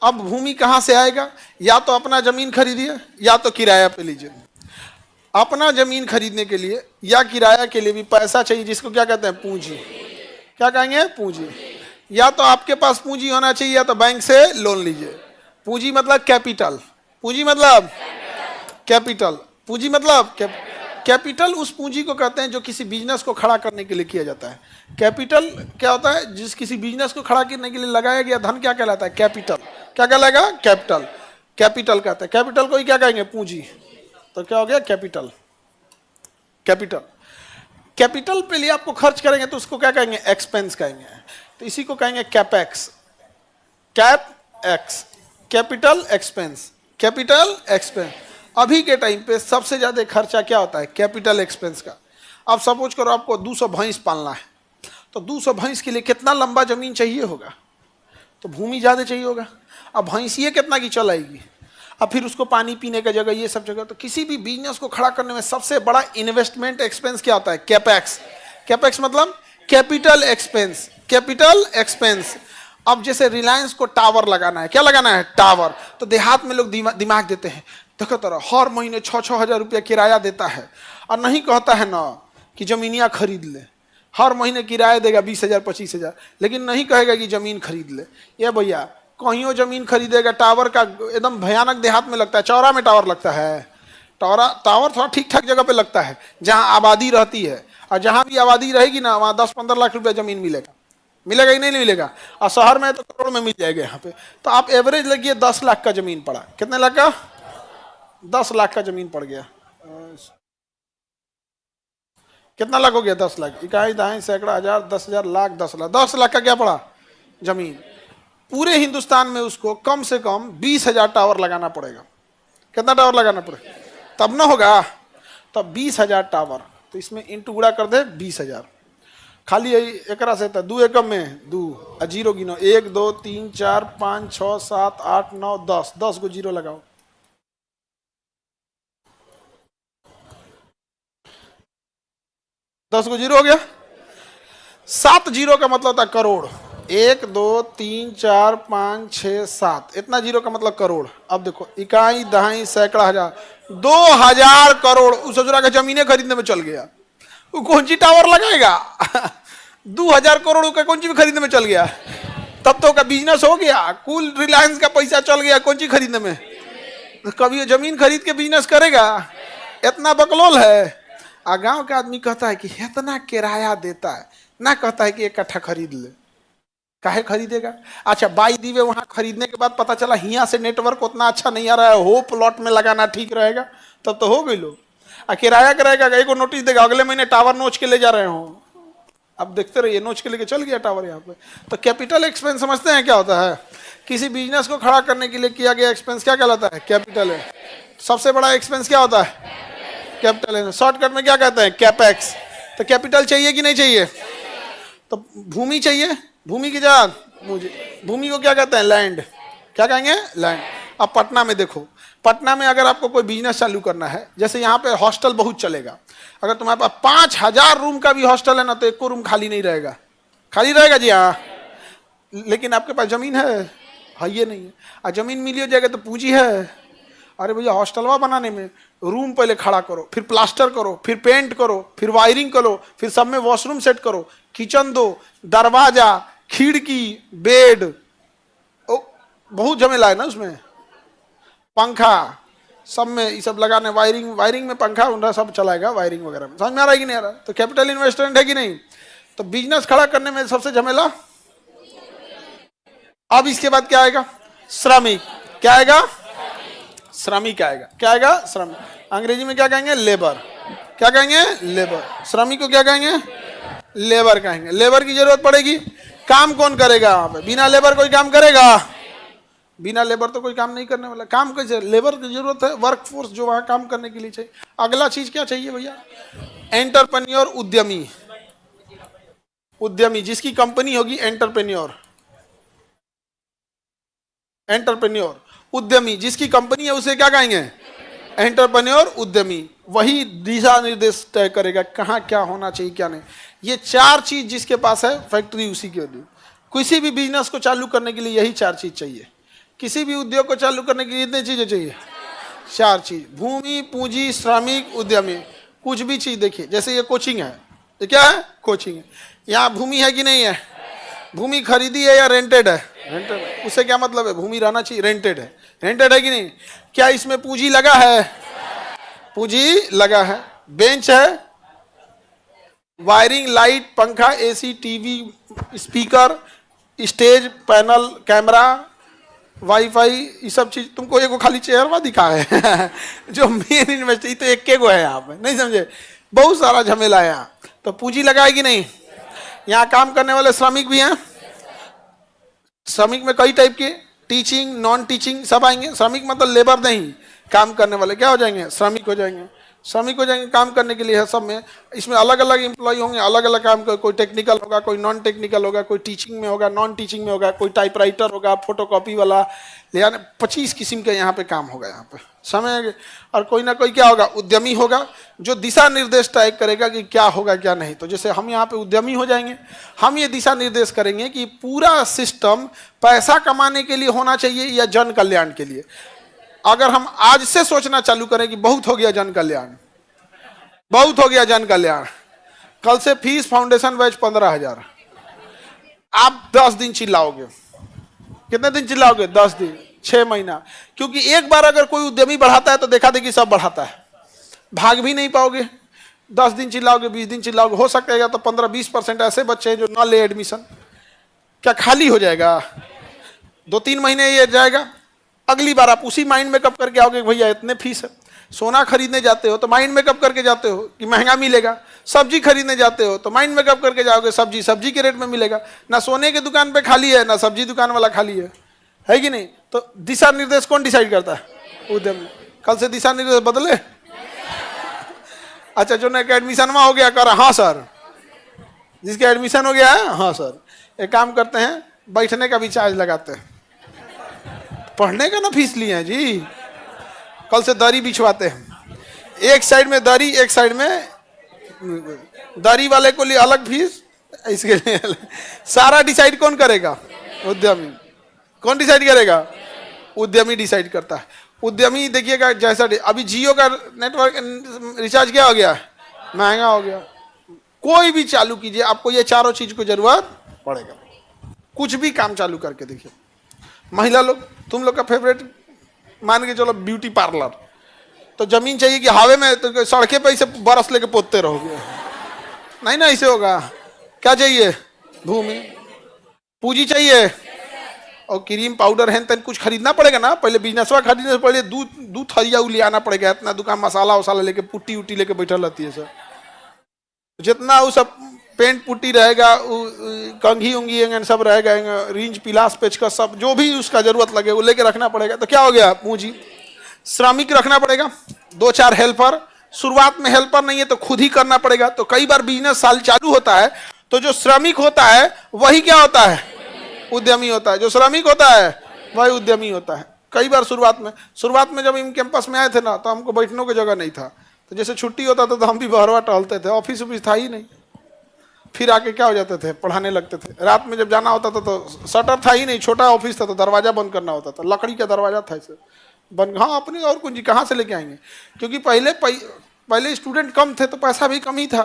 Speaker 1: अब भूमि कहां से आएगा, या तो अपना जमीन खरीदिए या तो किराया पे लीजिए। अपना जमीन खरीदने के लिए या किराया के लिए भी पैसा चाहिए, जिसको क्या कहते हैं, पूंजी। क्या कहेंगे, पूंजी। या तो आपके पास पूंजी होना चाहिए या तो बैंक से लोन लीजिए। पूंजी मतलब कैपिटल, पूंजी मतलब कैपिटल, पूंजी मतलब कैपिटल उस पूंजी को कहते हैं जो किसी बिजनेस को खड़ा करने के लिए किया जाता है। कैपिटल क्या होता है, जिस किसी बिजनेस को खड़ा करने के लिए लगाया गया धन क्या कहलाता है, कैपिटल। क्या कहलाएगा, कैपिटल। कैपिटल कहते हैं, कैपिटल को ही क्या कहेंगे, पूंजी। तो क्या हो गया, कैपिटल। कैपिटल, कैपिटल पे लिए आपको खर्च करेंगे तो उसको क्या कहेंगे, एक्सपेंस कहेंगे। तो इसी को कहेंगे capex, cap x, capital expense, capital expense. अभी के टाइम पे सबसे ज्यादा खर्चा क्या होता है, कैपिटल एक्सपेंस का। अब सपोज करो आपको 200 भैंस पालना है, तो 200 भैंस के लिए कितना लंबा जमीन चाहिए होगा, तो भूमि ज्यादा चाहिए होगा। अब भैंसिए कितना की चलाएगी, अब फिर उसको पानी पीने का जगह, ये सब जगह। तो किसी भी बिजनेस को खड़ा करने में सबसे बड़ा इन्वेस्टमेंट एक्सपेंस क्या होता है, कैपेक्स। कैपेक्स मतलब कैपिटल एक्सपेंस, कैपिटल एक्सपेंस। अब जैसे रिलायंस को टावर लगाना है, क्या लगाना है, टावर। तो देहात में लोग दिमाग देते हैं, देखो तरह हर महीने 6-6 हजार रुपया किराया देता है, और नहीं कहता है ना कि जमीनिया खरीद ले। हर महीने किराया देगा 20,000 25,000, लेकिन नहीं कहेगा कि जमीन खरीद ले। ये भैया कहीं जमीन खरीदेगा, टावर का एकदम भयानक देहात में लगता है, चौरा में टावर लगता है। टावर थोड़ा ठीक ठाक जगह पे लगता है जहां आबादी रहती है, और जहां भी आबादी रहेगी ना वहां 10-15 लाख रुपया जमीन मिलेगा। मिलेगा कि नहीं मिलेगा, और शहर में तो करोड़ में मिल जाएगा यहाँ पे। तो आप एवरेज लगिए 10 लाख का जमीन पड़ा, कितने लाख का, 10 लाख का जमीन पड़ गया। कितना लाख हो गया, 10 लाख। इकाई दहाई सैकड़ा हजार 10,000 लाख 10 लाख, 10 लाख का क्या पड़ा, जमीन। पूरे हिंदुस्तान में उसको कम से कम 20,000 टावर लगाना पड़ेगा। कितना टावर लगाना पड़ेगा, तब ना होगा। तब 20,000 टावर, तो इसमें इंटू गुड़ा कर दे 20,000। खाली एकरा से 2 एकम में 2 जीरो गिनो, 1 2 3 4 5 6 7 8 9 10, 10 को जीरो लगाओ। 10 को जीरो हो गया। 7 जीरो का मतलब होता है करोड़। 1 2 3 4 5 6 7, इतना जीरो का मतलब करोड़। अब देखो इकाई दहाई सैकड़ा हजार, 2000 करोड़ उस हजरा का जमीनें खरीदने में चल गया। वो कौन सी टावर लगाएगा 2000 करोड़ का कौन सी भी खरीदने में चल गया, तब तो का बिजनेस हो गया। कुल रिलायंस का पैसा चल गया कौन सी खरीदने में। कभी जमीन खरीद के बिजनेस करेगा, इतना बकलोल है। आ गांव का आदमी कहता है कि इतना किराया देता है, ना कहता है कि एक कट्ठा खरीद ले। काहे खरीदेगा। अच्छा बाई दीवे वहां खरीदने के बाद पता चला हियां से नेटवर्क उतना अच्छा नहीं आ रहा है, हो प्लॉट में लगाना ठीक रहेगा, तब तो हो गई लो। किराया कराएगा, एक नोटिस देगा अगले महीने टावर नोच के ले जा रहे हो। अब देखते रहिए नोच के लेके चल गया टावर यहाँ पे। तो कैपिटल एक्सपेंस समझते हैं क्या होता है, किसी बिजनेस को खड़ा करने के लिए किया गया एक्सपेंस क्या कहलाता है, कैपिटल है। सबसे बड़ा एक्सपेंस क्या होता है, कैपिटल। शॉर्टकट में क्या कहते हैं? कैपेक्स। तो कैपिटल चाहिए कि नहीं चाहिए? तो भूमि चाहिए, भूमि की जगह मुझे भूमि को क्या कहते हैं? लैंड। क्या कहेंगे? लैंड। अब पटना में देखो, पटना में अगर आपको कोई बिजनेस चालू करना है, जैसे यहाँ पे हॉस्टल बहुत चलेगा, अगर तुम्हारे पास 5000 रूम का भी हॉस्टल है ना, तो एक को रूम खाली नहीं रहेगा। खाली रहेगा जी हाँ, लेकिन आपके पास जमीन है ये नहीं है। और जमीन मिली हो जाएगा तो पूंजी है। अरे भैया हॉस्टलवा बनाने में रूम पहले खड़ा करो, फिर प्लास्टर करो, फिर पेंट करो, फिर वायरिंग करो, फिर सब में वॉशरूम सेट करो, किचन दो, दरवाजा, खिड़की, बेड, बहुत झमेला है ना उसमें। पंखा सब में ये सब लगाने, वायरिंग में पंखा उनका सब चलाएगा, वायरिंग वगैरह में। समझ में आ रहा है कि नहीं आ रहा? तो कैपिटल इन्वेस्टमेंट है कि नहीं? तो बिजनेस खड़ा करने में सबसे झमेला। अब इसके बाद क्या आएगा? श्रमिक। क्या आएगा? श्रमिक आएगा। क्या आएगा? श्रमिक। अंग्रेजी में क्या कहेंगे? लेबर। क्या कहेंगे? लेबर। श्रमिक को क्या कहेंगे? लेबर कहेंगे। लेबर की जरूरत पड़ेगी। काम कौन करेगा वहां पे? बिना लेबर कोई काम करेगा? बिना लेबर तो कोई काम नहीं करने वाला। काम कैसे? लेबर की जरूरत है, वर्क फोर्स जो वहां काम करने के लिए चाहिए। अगला चीज क्या चाहिए भैया? एंटरप्रेन्योर, उद्यमी। उद्यमी जिसकी कंपनी होगी, एंटरप्रेन्योर। एंटरप्रेन्योर, उद्यमी जिसकी कंपनी है उसे क्या कहेंगे? एंटरप्रेन्योर, उद्यमी। वही दिशा निर्देश तय करेगा कहाँ क्या होना चाहिए क्या नहीं। ये चार चीज जिसके पास है, फैक्ट्री उसी के लिए। किसी भी बिजनेस को चालू करने के लिए यही चार चीज चाहिए। किसी भी उद्योग को चालू करने के लिए इतनी चीजें चाहिए, चार चीज। भूमि, पूंजी, श्रमिक, उद्यमी। कुछ भी चीज देखिए, जैसे ये कोचिंग है, ये क्या है? कोचिंग है। यहाँ भूमि है कि नहीं है? भूमि खरीदी है या रेंटेड है? रेंटेड है। उससे क्या मतलब है? भूमि रहना चाहिए, रेंटेड है। रेंटेड है कि नहीं? क्या इसमें पूंजी लगा है? पूंजी लगा है। बेंच है, वायरिंग, लाइट, पंखा, AC, TV, speaker, stage, panel, camera, wifi, ये सब चीज। तुमको एगो खाली चेयर दिखा है जो मेन इन्वेस्टर, तो एक के गो है यहाँ पे, नहीं समझे? बहुत सारा झमेला है यहाँ। तो पूंजी लगाएगी नहीं। यहाँ काम करने वाले श्रमिक भी हैं। श्रमिक में कई टाइप के, टीचिंग, नॉन टीचिंग सब आएंगे। श्रमिक मतलब लेबर नहीं, काम करने वाले क्या हो जाएंगे? श्रमिक हो जाएंगे। श्रमिक हो जाएंगे काम करने के लिए है। सब में इसमें अलग अलग एम्प्लॉय होंगे, अलग अलग काम का। कोई टेक्निकल होगा, कोई नॉन टेक्निकल होगा, कोई टीचिंग में होगा, नॉन टीचिंग में होगा, कोई टाइपराइटर होगा, फोटोकॉपी वाला, यानी 25 किस्म के यहाँ पे काम होगा यहाँ पे समय। और कोई ना कोई क्या होगा? उद्यमी होगा, जो दिशा निर्देश तय करेगा कि क्या होगा क्या नहीं। तो जैसे हम यहाँ पे उद्यमी हो जाएंगे, हम ये दिशा निर्देश करेंगे कि पूरा सिस्टम पैसा कमाने के लिए होना चाहिए या जन कल्याण के लिए। अगर हम आज से सोचना चालू करें कि बहुत हो गया जन कल्याण, बहुत हो गया जन कल्याण, कल से फीस फाउंडेशन बैच 15,000, आप 10 दिन चिल्लाओगे। कितने दिन चिल्लाओगे? 10 दिन, 6 महीना। क्योंकि एक बार अगर कोई उद्यमी बढ़ाता है तो देखा देखी सब बढ़ाता है, भाग भी नहीं पाओगे। 10 दिन चिल्लाओगे, 20 दिन चिल्लाओगे, हो सकता है तो 15-20% ऐसे बच्चे हैं जो ना ले एडमिशन। क्या खाली हो जाएगा? 2-3 महीने ये जाएगा, अगली बार आप उसी माइंड में कब करके आओगे भैया इतने फीस है। सोना खरीदने जाते हो तो माइंड में कब करके जाते हो कि महंगा मिलेगा। सब्जी खरीदने जाते हो तो माइंड में कब करके जाओगे? सब्जी के रेट में मिलेगा। ना सोने के दुकान पे खाली है, ना सब्जी दुकान वाला खाली है कि नहीं? तो दिशा निर्देश कौन डिसाइड करता है? उद्यमी। कल से दिशा निर्देश बदले। अच्छा, जो का एडमिशन हो गया कर, हाँ सर। जिसके एडमिशन हो गया है, हाँ सर। एक काम करते हैं, बैठने का भी चार्ज लगाते हैं, पढ़ने का ना फीस लिए हैं जी। कल से दरी बिछवाते हैं, एक साइड में दरी, एक साइड में दरी वाले को लिए अलग फीस, इसके लिए सारा डिसाइड कौन करेगा? उद्यमी। कौन डिसाइड करेगा? उद्यमी डिसाइड करता है। उद्यमी देखिएगा, जैसा अभी जियो का नेटवर्क रिचार्ज क्या हो गया? महंगा हो गया। कोई भी चालू कीजिए, आपको ये चारों चीज को जरूरत पड़ेगा। कुछ भी काम चालू करके देखिए। महिला लोग, तुम लोग का फेवरेट मान के चलो ब्यूटी पार्लर, तो जमीन चाहिए कि हावे में, तो सड़के पे इसे बरस लेके पोतते रहोगे, नहीं ना ऐसे होगा। क्या चाहिए? भूमि, पूंजी चाहिए, और क्रीम पाउडर है तेन कुछ खरीदना पड़ेगा ना। पहले बिजनेसवा खरीदने से पहले दूध थरिया ले आना पड़ेगा। इतना दुकान मसाला वसाला लेके, पुट्टी उट्टी लेके बैठल रहती है सर। जितना वो सब पेंट पुट्टी रहेगा, कंघी उंगी सब रहेगा, रिंच पिलास पेचकस सब जो भी उसका जरूरत लगे वो लेके रखना पड़ेगा। तो क्या हो गया? पूंजी। श्रमिक रखना पड़ेगा, 2-4 हेल्पर, शुरुआत में हेल्पर नहीं है तो खुद ही करना पड़ेगा। तो कई बार बिजनेस साल चालू होता है तो जो श्रमिक होता है वही क्या होता है, उद्यमी होता है। जो श्रमिक होता है वही उद्यमी होता है। कई बार शुरुआत में जब इन कैंपस में आए थे ना, तो हमको बैठने की जगह नहीं था, तो जैसे छुट्टी होता था तो हम भी बहरवा टहलते थे, ऑफिस था ही नहीं। फिर आके क्या हो जाते थे, पढ़ाने लगते थे। रात में जब जाना होता था तो शटर था ही नहीं, छोटा ऑफिस था तो दरवाजा बंद करना होता था, लकड़ी का दरवाजा था इसे बंद। हाँ, अपनी और कुंजी कहाँ से लेके आएंगे, क्योंकि पहले स्टूडेंट कम थे तो पैसा भी कम ही था।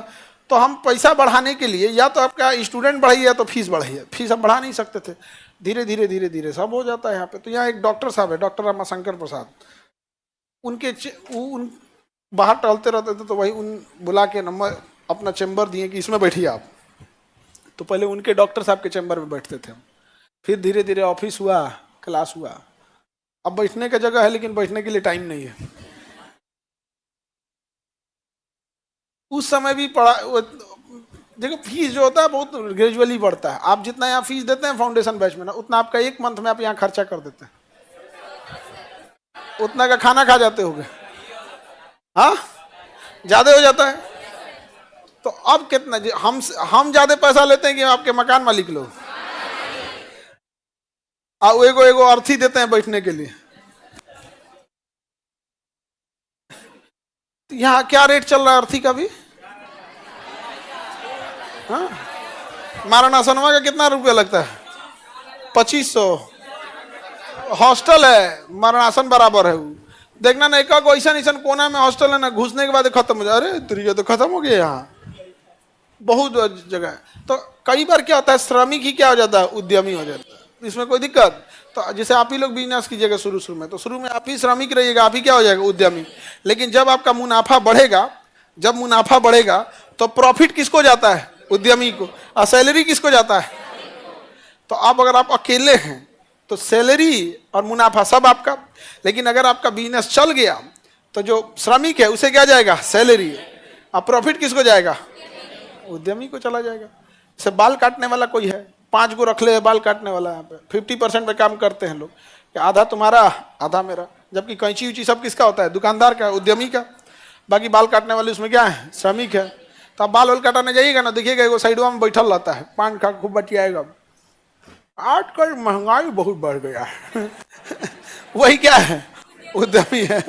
Speaker 1: तो हम पैसा बढ़ाने के लिए या तो आपका स्टूडेंट बढ़ाइए या तो फीस बढ़ाइए, फीस हम बढ़ा नहीं सकते थे। धीरे धीरे धीरे धीरे सब हो जाता है यहाँ पे। तो यहाँ एक डॉक्टर साहब है, डॉक्टर रमाशंकर प्रसाद, उन बाहर टहलते रहते थे, तो वही उन बुला के नंबर अपना चैम्बर दिए कि इसमें बैठिए आप। तो पहले उनके डॉक्टर साहब के चैम्बर में बैठते थे हम, फिर धीरे धीरे ऑफिस हुआ, क्लास हुआ। अब बैठने का जगह है लेकिन बैठने के लिए टाइम नहीं है। उस समय भी पढ़ा, देखो फीस जो होता है बहुत ग्रेजुअली बढ़ता है। आप जितना यहाँ फीस देते हैं फाउंडेशन बैच में ना, उतना आपका एक मंथ में आप यहाँ खर्चा कर देते हैं, उतना का खाना खा जाते होगे। हाँ, ज्यादा हो जाता है। तो अब कितना हम ज्यादा पैसा लेते हैं कि आपके मकान मालिक लोग एगो अर्थी देते हैं बैठने के लिए। यहाँ क्या रेट चल रहा है अर्थी का भी? हाँ, मारणासनवा का कितना रुपया लगता है? 2500। हॉस्टल है, मरणासन बराबर है वो। देखना ना, एक ऐसा कोना में हॉस्टल है ना, घुसने के बाद खत्म हो जाए। अरे तरीका तो खत्म हो गया यहाँ, बहुत जगह है। तो कई बार क्या होता है, श्रमिक ही क्या हो जाता है, उद्यमी हो जाता है। इसमें कोई दिक्कत? तो जैसे आप ही लोग बिजनेस कीजिएगा शुरू में, तो शुरू में आप ही श्रमिक रहिएगा, आप ही क्या हो जाएगा, उद्यमी। लेकिन जब आपका मुनाफा बढ़ेगा, जब मुनाफा बढ़ेगा तो प्रॉफिट किसको जाता है, उद्यमी को, और सैलरी किसको जाता है। तो अब अगर आप अकेले हैं तो सैलरी और मुनाफा सब आपका। लेकिन अगर आपका बिजनेस चल गया तो जो श्रमिक है उसे क्या जाएगा, सैलरी, और प्रॉफिट किसको जाएगा, उद्यमी को चला जाएगा। जैसे बाल काटने वाला कोई है, 5 गो रख ले बाल काटने वाला, यहाँ पे 50% पे काम करते हैं लोग, कि आधा तुम्हारा आधा मेरा। जबकि कैंची उची सब किसका होता है, दुकानदार का, उद्यमी का। बाकी बाल काटने वाले उसमें क्या है, श्रमिक है। तो आप बाल वाल काटाने जाइएगा ना, देखिएगा एगो साइडवा में बैठल रहता है, पान खा खूब बतियाएगा। आजकल महंगाई बहुत बढ़ गया है वही क्या है, उद्यमी है।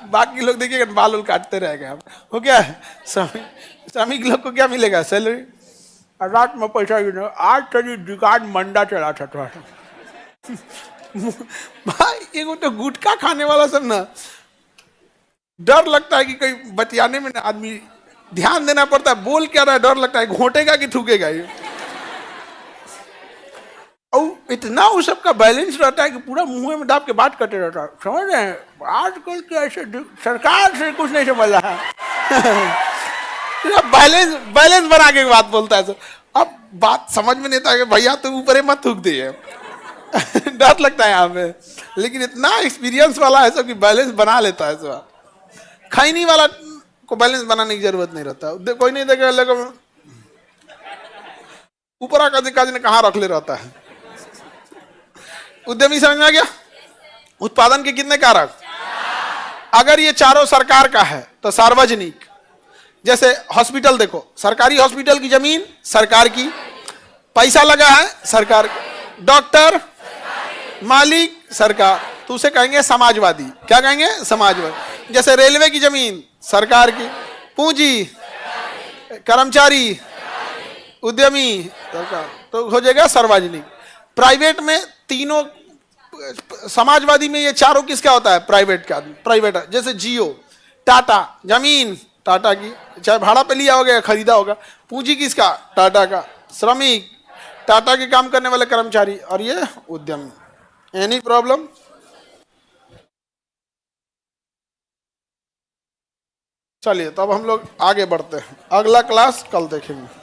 Speaker 1: बाकी लोग देखिएगा बाल वाल काटते रहेगा, वो क्या है, श्रमिक लोग को क्या मिलेगा, सैलरी। रात में पैसा गिनो, आज तेरी दुकान मंदा चला था थोड़ा भाई एगो तो गुटखा खाने वाला सब ना, डर लगता है कि कहीं बतियाने में ना आदमी ध्यान देना पड़ता है, बोल क्या रहा है, डर लगता है घोटेगा कि थूकेगा ये। और इतना उस सबका बैलेंस रहता है कि पूरा मुंह में दाब के बात करते रहता है, समझ रहे हैं। आजकल के ऐसे सरकार से कुछ नहीं समझ रहा है बैलेंस बना के बात बोलता है। तो अब बात समझ में नहीं आता कि भैया तुम ऊपर मत थूक दिए डर लगता है यहाँ पे। लेकिन इतना एक्सपीरियंस वाला है सब कि बैलेंस बना लेता है सब। खैनी वाला को बैलेंस बनाने की जरूरत नहीं रहता, कोई नहीं देखेगा, ऊपर काज ने कहाँ रख ले रहता है। उद्यमी समझ में आ गया। उत्पादन के कितने कारक, अगर ये चारों सरकार का है तो सार्वजनिक। जैसे हॉस्पिटल देखो, सरकारी हॉस्पिटल की जमीन सरकार की, पैसा लगा है सरकार, डॉक्टर मालिक सरकार, तो उसे कहेंगे समाजवादी। क्या कहेंगे, समाजवादी। जैसे रेलवे की जमीन सरकार की, पूंजी कर्मचारी उद्यमी सरकार, तो हो जाएगा सार्वजनिक। प्राइवेट में तीनों, समाजवादी में ये चारों किसका होता है, प्राइवेट का, प्राइवेट। जैसे जियो, टाटा, जमीन टाटा की, चाहे भाड़ा पे लिया होगा या खरीदा होगा। पूंजी किसका, टाटा का। श्रमिक, टाटा के काम करने वाले कर्मचारी, और ये उद्यमी। Any problem? चलिए तो अब हम लोग आगे बढ़ते हैं, अगला क्लास कल देखेंगे।